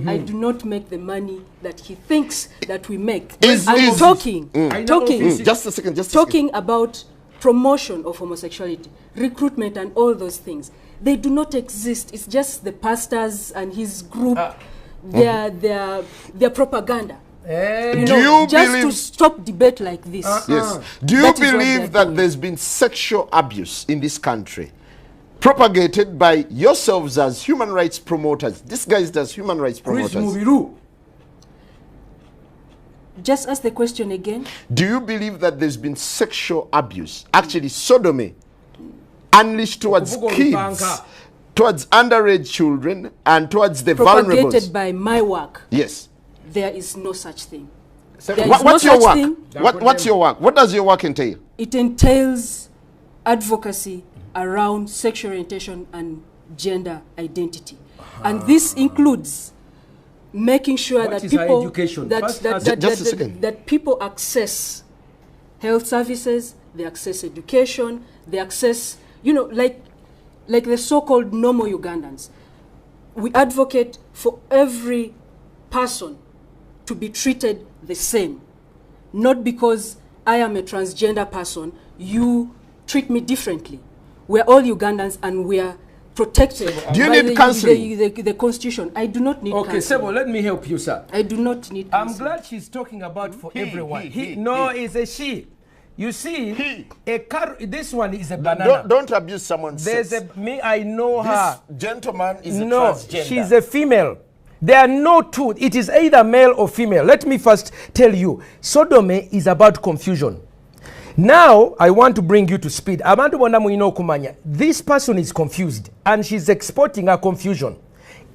I do not make the money that he thinks that we make. I'm talking just a second, talking about promotion of homosexuality, recruitment and all those things. They do not exist. It's just the pastors and his group, their propaganda. Just to stop debate like this. Yes. Do you believe that there's been sexual abuse in this country propagated by yourselves as human rights promoters? This guy is as human rights promoters. Just ask the question again. Do you believe that there's been sexual abuse, actually sodomy, unleashed towards kids, towards underage children, and towards the vulnerable? Propagated by my work. Yes. There is no such thing. What's your work? What's your work? What does your work entail? It entails advocacy around sexual orientation and gender identity. And this includes making sure that people that people access health services, they access education, they access, like the so-called normal Ugandans. We advocate for every person to be treated the same. Not because I am a transgender person, you treat me differently. We're all Ugandans and we are protected. Do you need counseling? The Constitution. I do not need counseling. Okay, Sebo, let me help you, sir. I do not need counseling. I'm glad she's talking about for everyone. No, it's a she. You see, this one is a banana. Don't abuse someone's sex. I know her. This gentleman is a transgender. She's a female. There are no two. It is either male or female. Let me first tell you, sodomy is about confusion. Now, I want to bring you to speed. This person is confused, and she's exporting her confusion.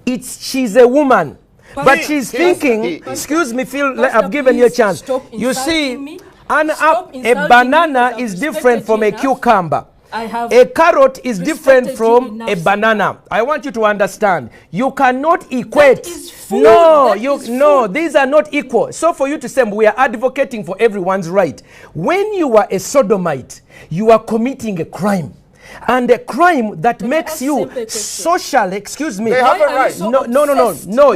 She's a woman, but she's thinking, excuse me, Phil, I've given you a chance. You see, a banana is different from a cucumber. A carrot is different from a banana. I want you to understand. You cannot equate. No, these are not equal. So for you to say we are advocating for everyone's right. When you are a sodomite, you are committing a crime. And a crime that makes you social, excuse me. They have a right. No.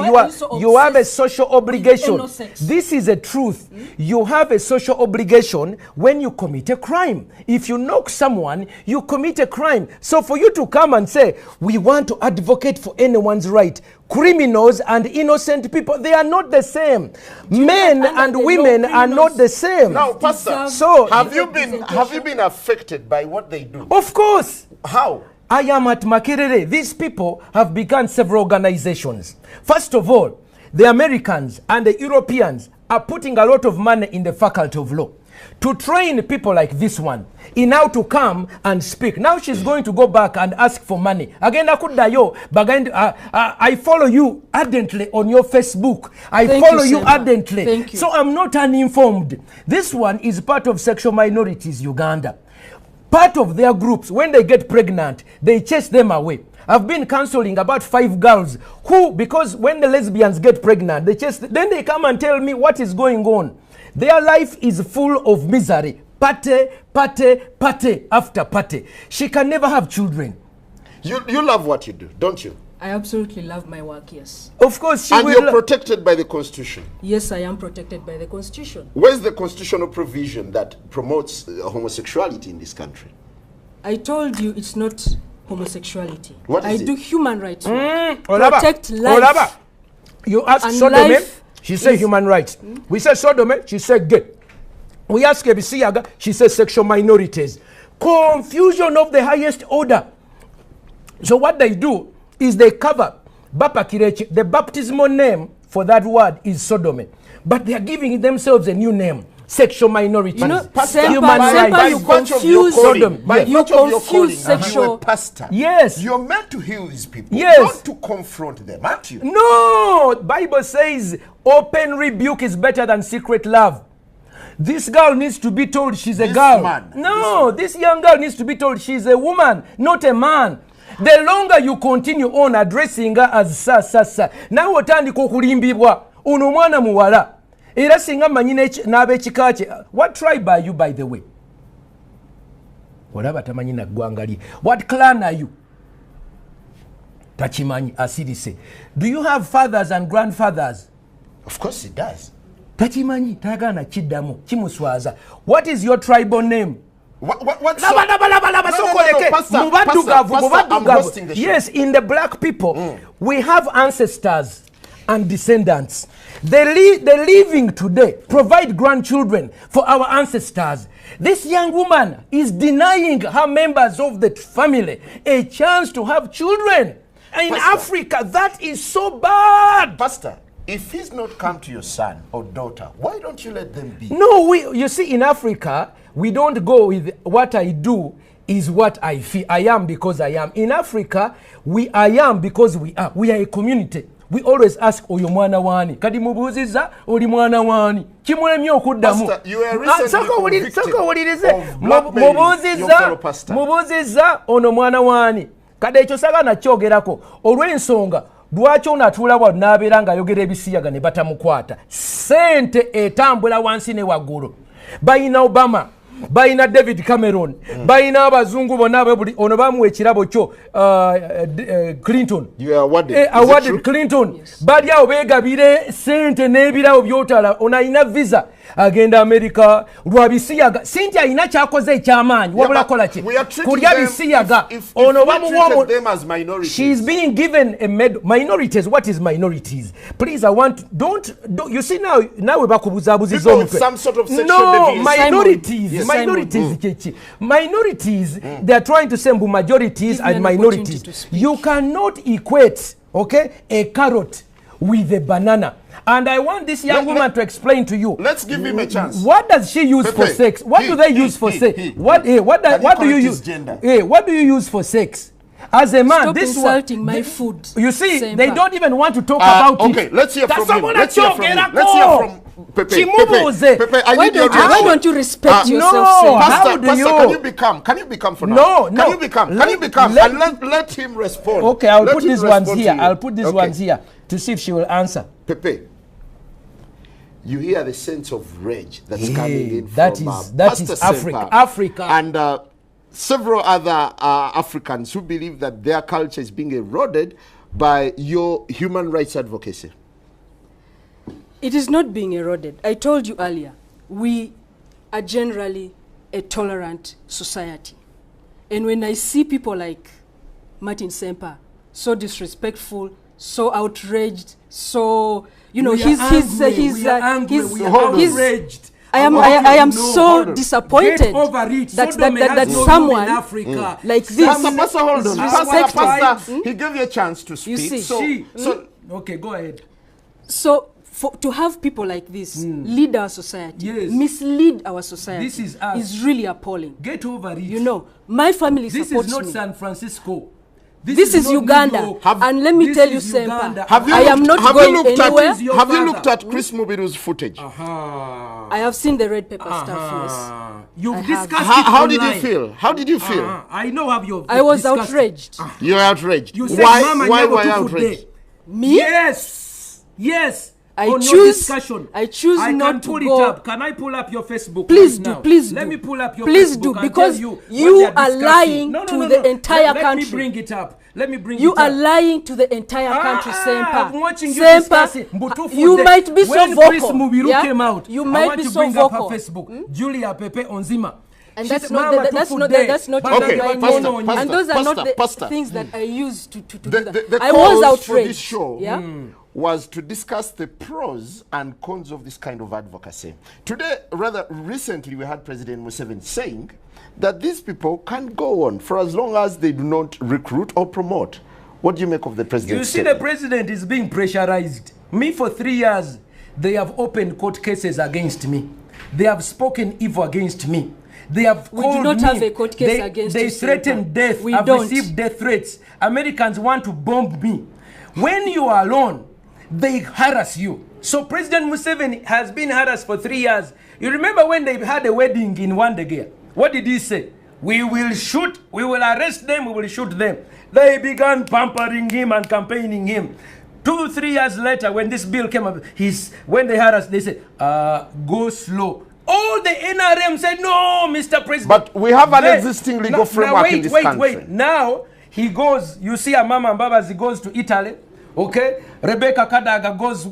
You have a social obligation. This is a truth. You have a social obligation when you commit a crime. If you knock someone, you commit a crime. So for you to come and say, we want to advocate for anyone's right, criminals and innocent people, they are not the same. Men and women are not the same. Now, Pastor, so have you been affected by what they do? Of course. How? I am at Makerere. These people have begun several organizations. First of all, the Americans and the Europeans are putting a lot of money in the Faculty of Law to train people like this one in how to come and speak. Now she's going to go back and ask for money. Again, I follow you ardently on your Facebook. I follow you ardently. Thank you. So I'm not uninformed. This one is part of Sexual Minorities Uganda. Part of their groups, when they get pregnant, they chase them away. I've been counseling about 5 girls who, because when the lesbians get pregnant, then they come and tell me what is going on. Their life is full of misery. Pate after pate. She can never have children. You love what you do, don't you? I absolutely love my work, yes. Of course. And you're protected by the Constitution. Yes, I am protected by the Constitution. Where's the constitutional provision that promotes homosexuality in this country? I told you it's not homosexuality. What is I it? do human rights. Protect life. You ask sodomy, she said human rights. We say sodomy, she said gay. We ask Ebisiyaga, she says sexual minorities. Confusion of the highest order. So what they do is they cover Bapakirechi. The baptismal name for that word is sodomy. But they are giving themselves a new name. Sexual minorities. You know, human Semper, rights. you confuse Sodom. By Yes. virtue of your calling, sexual. you're a pastor. Yes. You're meant to heal these people, Yes. not to confront them, aren't you? No, Bible says open rebuke is better than secret love. This girl needs to be told she's a This girl. man, No, this young girl needs to be told she's a woman, not a man. The longer you continue on addressing her as sa, now otandika okulimbibwa ono mwana muwala. Era singa manyi n'ab'ekika kye. What tribe are you, by the way? Olaba tamanyi na ggwanga lye. What clan are you? Tachimanyi asirise. Do you have fathers and grandfathers? Of course he does. Tachimanyi tayagala kiddamu kimuswaza. What is your tribal name? What's Laba, sokoleke. Pastor, Mubaddugavu. I'm hosting the show. Yes, in the black people, we have ancestors and descendants. The living today provide grandchildren for our ancestors. This young woman is denying her members of the family a chance to have children. In Pastor, Africa, that is so bad. Pastor, if he's not come to your son or daughter, why don't you let them be? No, you see, in Africa, we don't go with what I do is what I feel. I am because I am. In Africa, I am because we are. We are a community. We always ask oyo mwana wani. Kadi mubuziza oli mwana wani. Kimulemye okuddamu. Pastor, you were recently convicted of blackmailing your fellow pastor. Mubuziza ono mwana wani. Kade ekyo sagana kyogerako. Olw'ensonga lwaki onatuula wa n'abeera ng'ayogera ebisiyaga ne batamukwata. Sente etambula wansi ne waggulu. Bayina Obama, bayina David Cameron, bayina abazungu bonna abebuli ono bamuwa ekirabo kyo Clinton. You are awarded. Awarded Clinton. Yes. Bali awo beegabire sente n'ebirawo byotala ono alina visa agenda America lwabisiyaga. Cynthia alina kyakoze ekyamaanyi wabula kola ki kulya bisiyaga ono bamuwa she's being given a medal. Minorities, what is minorities? Please, I want don't you see now we bakubuzaabuziza omutwe. Some sort of sexual no deviation. minorities. Yes. Minorities they are trying to say majorities and minorities. You cannot equate a carrot with a banana. And I want this young woman to explain to you. Let's give him a chance. What does she use for sex? What do they use for sex? What do you use? What do you use for sex? As a man, Stop insulting my food. You see, Semper. They don't even want to talk about it. Okay, let's hear from him. Let's hear from Pepe. Why don't you respect yourself, No, Semper? Pastor, can you become for now? No. Can you become? And let him respond. Okay, I'll put these ones here. I'll put these ones here to see if she will answer. Pepe, you hear the sense of rage that's coming in that from is Pastor Africa. And several other Africans who believe that their culture is being eroded by your human rights advocacy. It is not being eroded. I told you earlier, we are generally a tolerant society. And when I see people like Martin Semper, so disrespectful, so outraged, so, you know, he's outraged. I am so disappointed that someone like this Pastor, hold on. Pastor, he gave you a chance to speak. You see, Okay, go ahead. So to have people like this lead our society, mislead our society, this is really appalling. Get over it. You know, my family supports me. This is not San Francisco. This is Uganda. And let me tell you, Semper, I am not going anywhere. Have you looked at Chris Mubiru's footage? I have seen the red pepper stuff, yes. You've discussed it How did you feel? How did you feel? I know how you I was outraged. You're outraged. You said, why were you outraged? Me? Yes. I choose not to go. Can I pull up your Facebook? Please do, please do. Let me pull up your please Facebook. Do, because you are lying to the entire country. Let me bring it up. You are lying to the entire country, Semper. I'm watching you discussing. You might be so vocal. When Chris Mubiru came out, you might be so vocal. I want to bring up her Facebook. Julia Pepe Onzima. And that's not and those are not the things that I use to do that. I was outraged. was to discuss the pros and cons of this kind of advocacy. Today, rather recently, we had President Museveni saying that these people can go on for as long as they do not recruit or promote. What do you make of the president? You see, the president is being pressurized. Me, for 3 years, they have opened court cases against me. They have spoken evil against me. They have We called do not me. have a court case against They you, threaten death. We I've don't. received death threats. Americans want to bomb me. When you are alone, they harass you. So President Museveni has been harassed for 3 years. You remember when they had a wedding in Wandegea? What did he say? We will shoot, we will arrest them, we will shoot them. They began pampering him and campaigning him. 2 3 years later, when this bill came up, when they harassed, they said, go slow. All the NRM said, no, Mr. President. But we have an existing legal framework in this country. Wait. Now, he goes, you see a Mama and Babas, he goes to Italy, okay? Rebecca Kadaga goes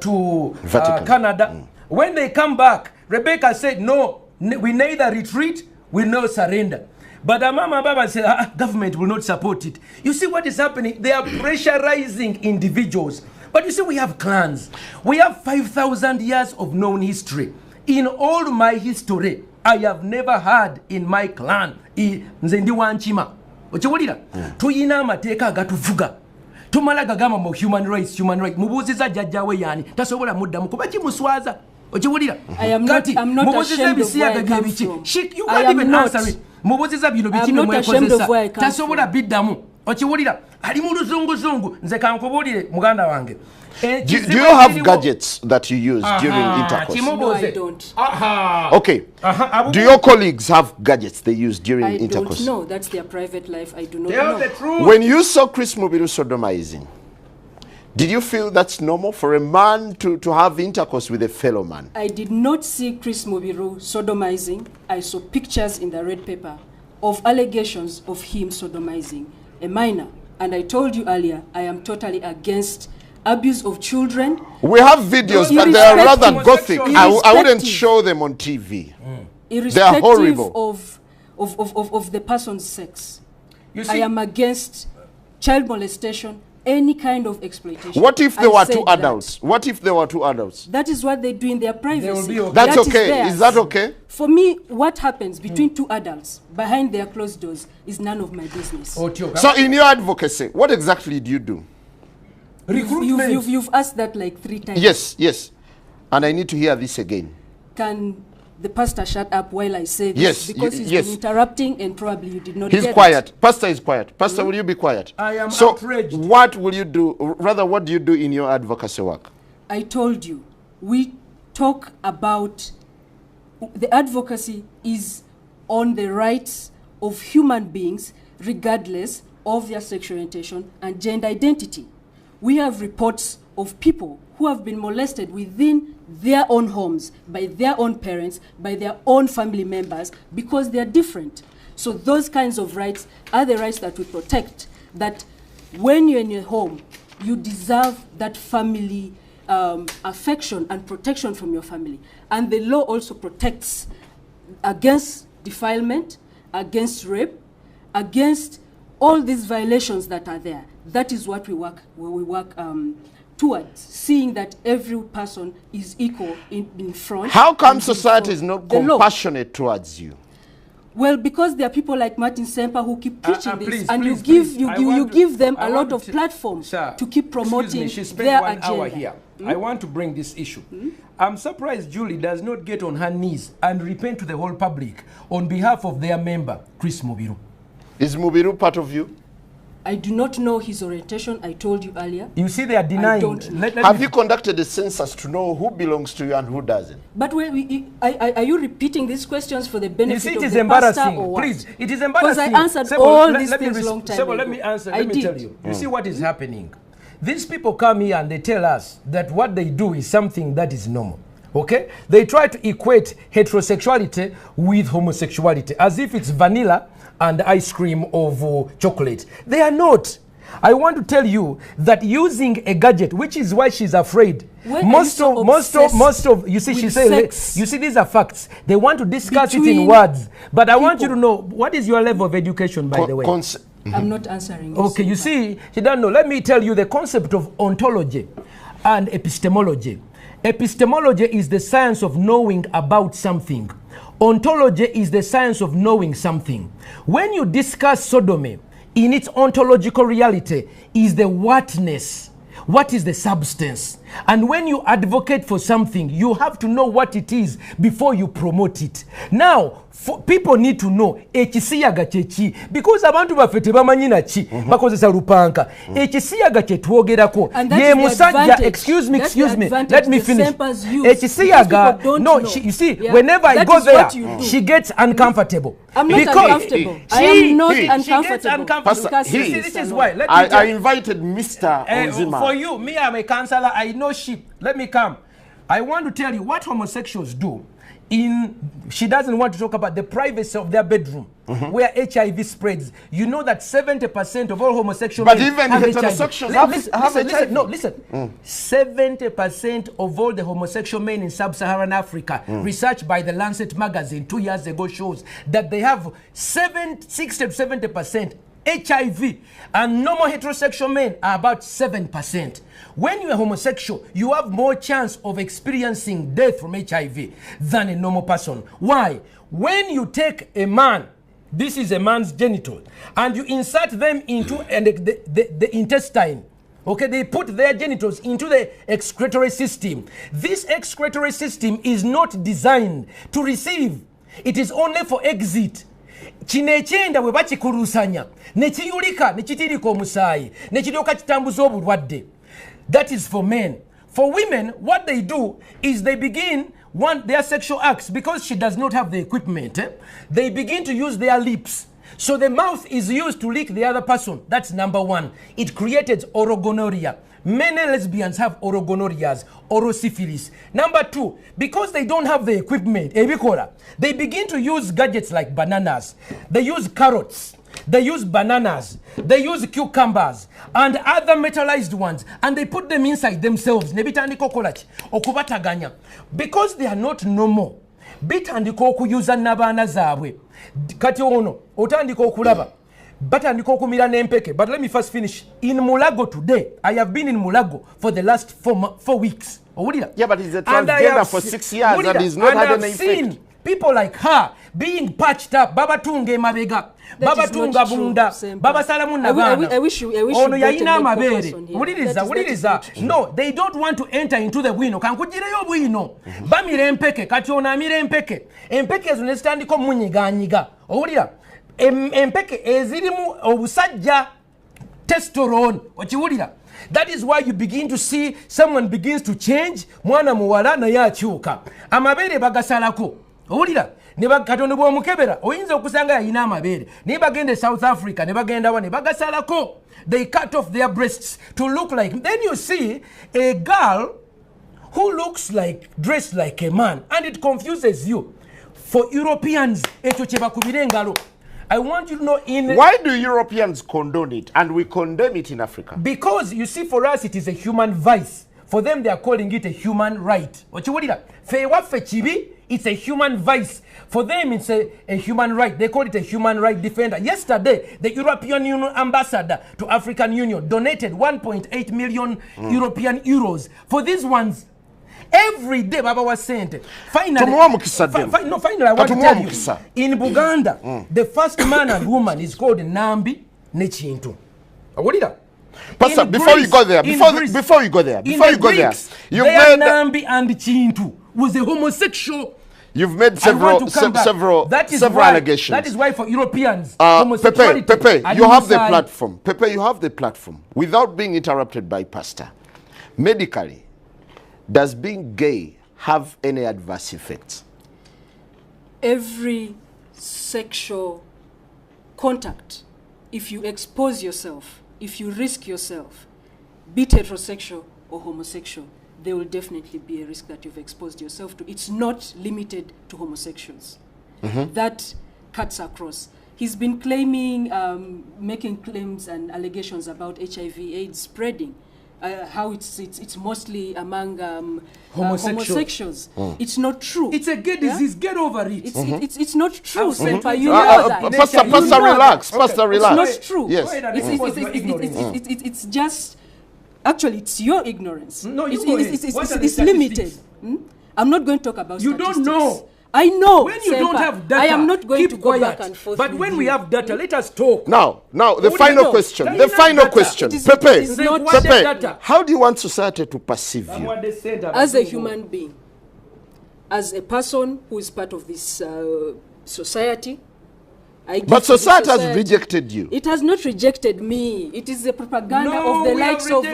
to Canada. When they come back, Rebecca said, no, we neither retreat, we no surrender. But the Mama and Baba said, government will not support it. You see what is happening? They are pressurizing individuals. But you see, we have clans. We have 5,000 years of known history. In all my history, I have never had in my clan nze ndi wanchima okiwulira tuyina amateeka agatuvuga tumala gagamba mu human rights mubuuziza jjajjawe yaani tasobola muddamu kuba kimuswaza okiwulira kati mubuuziza ebisiyaga gebiki you can't even answer it mubuuziza bino biki mwekozesa tasobola biddamu okiwulira ali mu luzunguzungu nze kankubuulire muganda wange. Do you have gadgets that you use during intercourse? No, I don't. Okay. Do your colleagues have gadgets they use during intercourse? I don't know. That's their private life. I do not know. The truth. When you saw Chris Mubiru sodomizing, did you feel that's normal for a man to have intercourse with a fellow man? I did not see Chris Mubiru sodomizing. I saw pictures in the red paper of allegations of him sodomizing a minor. And I told you earlier, I am totally against abuse of children. We have videos, but they are rather gothic. I wouldn't show them on TV. They are horrible. Of the person's sex. You see, I am against child molestation, any kind of exploitation. What if there were 2 adults? What if there were 2 adults? That is what they do in their privacy. Okay. That's okay. Is that okay? For me, what happens between 2 adults behind their closed doors is none of my business. So in your advocacy, what exactly do you do? You've asked that like 3 times. Yes. And I need to hear this again. Can the pastor shut up while I say this? Yes. Because he's been interrupting and probably you did not He's get quiet. it. Pastor is quiet. Pastor, will you be quiet? I am so outraged. What will you do? Rather, what do you do in your advocacy work? I told you, we talk about the advocacy is on the rights of human beings regardless of their sexual orientation and gender identity. We have reports of people who have been molested within their own homes, by their own parents, by their own family members, because they are different. So those kinds of rights are the rights that we protect, that when you're in your home, you deserve that family affection and protection from your family. And the law also protects against defilement, against rape, against all these violations that are there. That is what we work towards, seeing that every person is equal in front. How come society is not compassionate towards you? Well, because there are people like Martin Semper who keep preaching this, and you give them a lot of platform to keep promoting their agenda. Hour here. I want to bring this issue. I'm surprised Julie does not get on her knees and repent to the whole public on behalf of their member, Chris Mubiru. Is Mubiru part of you? I do not know his orientation. I told you earlier. You see, they are denying. I don't know. Have you conducted a census to know who belongs to you and who doesn't? But are you repeating these questions for the benefit of the pastor or what? Please, it is embarrassing. Because I answered all these things a long time ago. Let me answer. Let me tell you. You see what is happening? These people come here and they tell us that what they do is something that is normal. Okay? They try to equate heterosexuality with homosexuality as if it's vanilla and ice cream of chocolate. They are not. I want to tell you that using a gadget, which is why she's afraid. Most of you see, she says, you see, these are facts. They want to discuss it in words. But I want you to know, what is your level of education, by the way? I'm not answering you. Okay, you see, she doesn't know. Let me tell you the concept of ontology and epistemology. Epistemology is the science of knowing about something. Ontology is the science of knowing something. When you discuss sodomy, in its ontological reality is the whatness. What is the substance? And when you advocate for something, you have to know what it is before you promote it. Now, people need to know ekisiyaga chechi, because abantu baffe tebamanyi na chi bakozesa lupanka. Ekisiyaga kye twogerako ye musajja, excuse me, let me finish. Ekisiyaga, no, you see, whenever I go there, she gets uncomfortable. I'm not uncomfortable. I am not uncomfortable. Pastor, This is why. I invited Mr. Onzima. For you, me, I'm a counselor. I know sheep. Let me come. I want to tell you what homosexuals do. She doesn't want to talk about the privacy of their bedroom, where HIV spreads. You know that 70% of all homosexual men even have heterosexuals HIV. have HIV. No, listen. 70% of all the homosexual men in sub-Saharan Africa, research by the Lancet magazine 2 years ago shows that they have 60 to 70% HIV, and normal heterosexual men are about 7%. When you are homosexual, you have more chance of experiencing death from HIV than a normal person. Why? When you take a man, this is a man's genital, and you insert them into the intestine, okay, they put their genitals into the excretory system. This excretory system is not designed to receive. It is only for exit. Kino ekyenda bwe bakikulusanya ne kiyulika ne kitirika omusaayi ne kiryoka kitambuza obulwadde. That is for men. For women, what they do is they begin their sexual acts, because she does not have the equipment. They begin to use their lips. So the mouth is used to lick the other person. That's number one. It created orogonorrhea. Many lesbians have orogonorrheas, orosyphilis. Number two, because they don't have the equipment, they begin to use gadgets like bananas. They use carrots. They use bananas. They use cucumbers and other metallized ones, and they put them inside themselves. Because they are not normal. Bitandika okuyuza n'abaana zaabwe. Kati ono otandika okulaba. Batandika okumira n'empeke. But let me first finish. In Mulago today, I have been in Mulago for the last 4 weeks. Yeah, but he's a transgender for 6 years and he's not had any effect. People like her being patched up. Baba tunga emabega. Baba tunga bunda. Baba salamu nabana. I wish you ono yayina amabere. Uliriza. No, they don't want to enter into the wino. Kankujireyo bwino. Bamire empeke. Kati ono amire empeke. Empeke ezo munyiganyiga. Owulira. Empeke ezirimu obusajja testosterone. Okiwulira. That is why you begin to see someone begins to change. Mwana muwala na yakyuka. Amabere bagasalako. Owulira. Ne bakatono bw'omukebera oyinza okusanga yayina amabere ne bagenda South Africa ne bagenda wa ne bagasalako. They cut off their breasts to look like. Then you see a girl who looks like, dressed like a man, and it confuses you. For Europeans, ekyo kye bakubira engalo. I want you to know why do Europeans condone it and we condemn it in Africa? Because you see, for us it is a human vice. For them they are calling it a human right. It's a human vice. For them it's a human right. They call it a human right defender. Yesterday, the European Union ambassador to African Union donated 1.8 million European euros for these ones. Every day Baba was sent. Finally, I want to tell you, in Uganda, the first man and woman is called Nambi Nechintu. Pastor, before you go there, you've made Nambi and Chintu was a homosexual. You've made several allegations. That is why for Europeans, homosexuality. Pepe, you have the platform. Pepe, you have the platform. Without being interrupted by Pastor, medically, does being gay have any adverse effects? Every sexual contact, if you expose yourself, if you risk yourself, be it heterosexual or homosexual, there will definitely be a risk that you've exposed yourself to. It's not limited to homosexuals. That cuts across. He's been claiming, making claims and allegations about HIV/AIDS spreading. how it's mostly among Homosexuals. It's not true. It's a gay disease. Get over it. It's not true, Semper. You know know that. Pastor, relax. Pastor, relax. It's not true. Yes. It's just, actually, it's your ignorance. No, it's limited. I'm not going to talk about statistics. You don't know. I know. When you don't have data, I am not going to go quiet. back and forth. But when we have data, let us talk. Now, the final question. The final question. Pepe, how do you want society to perceive you? As a human being, as a person who is part of this society. But society has rejected you. It has not rejected me. It is the propaganda of the likes of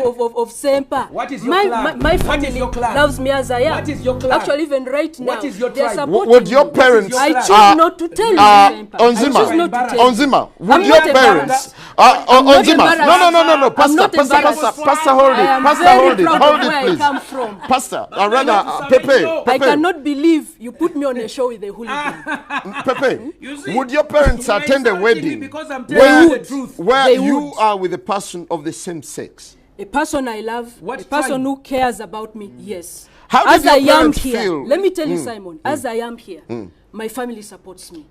Semper. What is your clan? My family loves me as I am. What is your clan? Actually, even right now, what is your they are tribe? supporting Would your parents... I choose not to tell you, Semper. Onzima, would your parents... Onzima, no, Pastor, hold it, please. Pastor, rather, Pepe. I cannot believe you put me on a show with a hooligan. Pepe, would your parents attend a wedding where you are with a person of the same sex? A person I love, a person who cares about me, yes. How as did I your am parents here, feel? let me tell you, Simon, as I am here, my family supports me.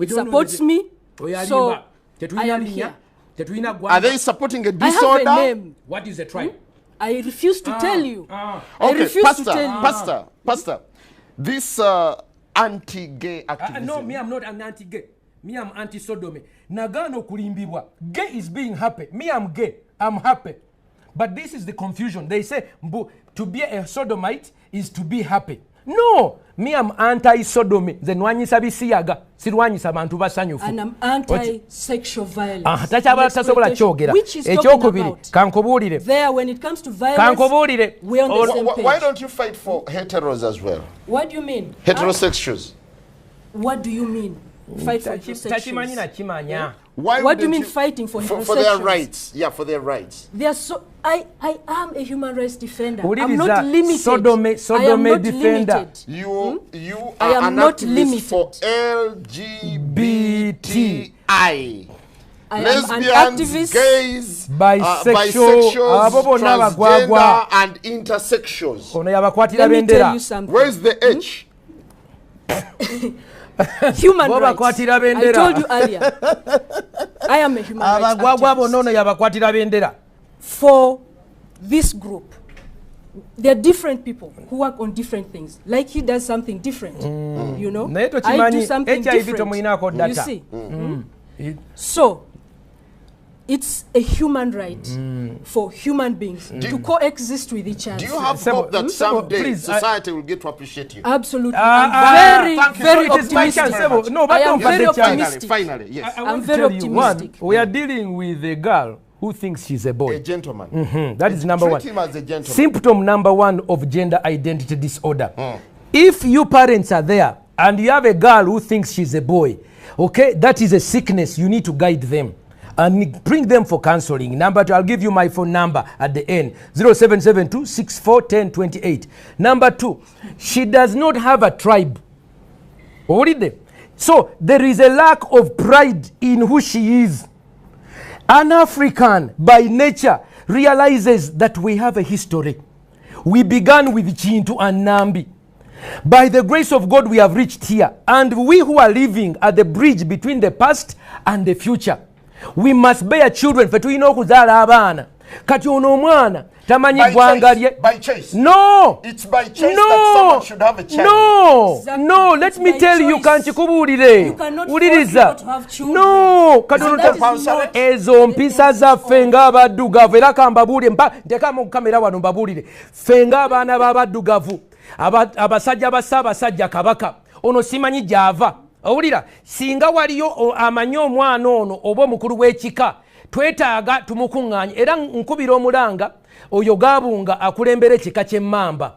Supports me, so I am here. Are they supporting a disorder? I have a name. What is the tribe? I refuse to tell you. Okay, Pastor, this anti-gay activism. No, me, I'm not an anti-gay. Me, I'm anti-sodomy. Nagano kulimbibwa. Gay is being happy. Me, I'm gay. I'm happy. But this is the confusion. They say to be a sodomite is to be happy. No, me, I'm anti-sodomy. And I'm anti-sexual violence. Which is talking about. There, when it comes to violence, we're on the same page. Why don't you fight for heteros as well? What do you mean? Heterosexuals. What do you mean? Fight for heterosexuals? What do you mean fighting for heterosexuals? For their rights. Yeah, for their rights. They are so. I am a human rights defender. I'm not limited. Sodomy I am not defender. limited. You are an activist for LGBTI. Lesbians, gays, bisexuals, transgender, and intersexuals. Let me tell you something. Where's the H? Human rights. I told you earlier. I am a human rights activist. For this group, there are different people who work on different things. Like he does something different, you know. I do something different. You see. So, it's a human right for human beings to coexist with each other. Do you have hope that someday society will get to appreciate you? Absolutely. I'm very optimistic. No, but I am very optimistic. Finally, yes. I'm very optimistic. We are dealing with a girl who thinks she's a boy. A gentleman. That is number one. Treat him as a gentleman. Symptom number one of gender identity disorder. If you parents are there and you have a girl who thinks she's a boy, okay, that is a sickness. You need to guide them and bring them for counseling. Number two, I'll give you my phone number at the end, 0772-641028. Number two, she does not have a tribe. So there is a lack of pride in who she is. An African by nature realizes that we have a history. We began with Chintu and Nambi. By the grace of God, we have reached here. And we who are living at the bridge between the past and the future, we must bear children. Kati ono omwana tamanyi gwanga lye. By choice. No. It's by choice that someone should have a child. No. Exactly. No, let me tell you, kanchikubuulire. You cannot force people to have children. No. Ezo mpisa zaffe ng'abaddugavu era kambabuulire ntekaamu kamera wano mbabuulire ffe ng'abaana b'abaddugavu abasajja bassaabasajja kabaka ono simanyi gy'ava owulira singa waliyo amanyi omwana ono oba omukulu w'ekika twetaaga tumukuŋŋaanye era nkubira omulanga oyo gaabunga akulembera ekika ky'emmamba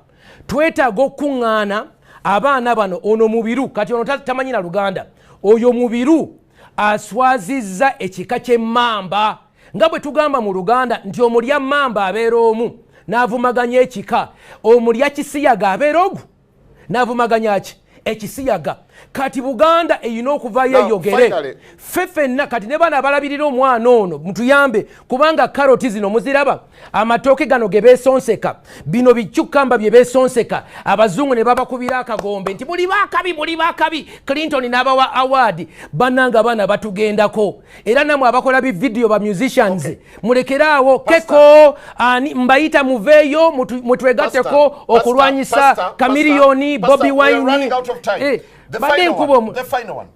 twetaaga okuŋŋaana abaana bano ono mubiru kati ono tamanyi na Luganda oyo mubiru aswazizza ekika ky'emmamba nga bwe tugamba mu Luganda nti omulya mmamba abeera omu n'avumaganya ekika omulya kisiyaga abeera ogu n'avumaganya ki ekisiyaga kati Buganda eyina okuvayo eyogere ffenna kati ne bana abalabirira omwana ono mutuyambe kubanga karoti zino muziraba amatooke gano ge beesonseka bino bikyukamba bye beesonseka abazungu ne babakubira akagombe nti buli bakabi Clinton n'abawa award bannanga abaana batugendako era namwe abakola bividiyo ba musicians mulekeraawo keko ani mbayita muveeyo mutwegatteko okulwanyisa Chameleone Bobby Wine The final one.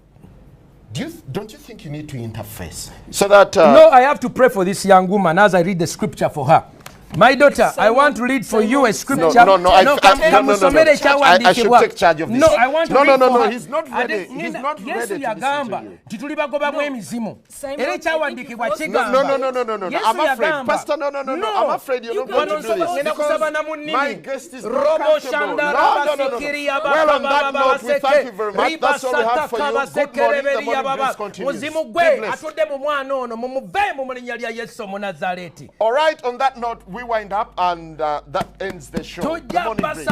Don't you think you need to interface so that? No, I have to pray for this young woman as I read the scripture for her. My daughter, I want to read for you a scripture. No. I should take charge of this. No, I want to read for No. her. He's not ready. He's not ready to listen to you. No. I'm afraid, Pastor. No. I'm afraid you're not going to do this because my guest is not comfortable. No. Well, on that note, we thank you very much. That's all we have for you. Good morning. The morning breeze continues. All right. On that note, we wind up and that ends the show. The morning breeze.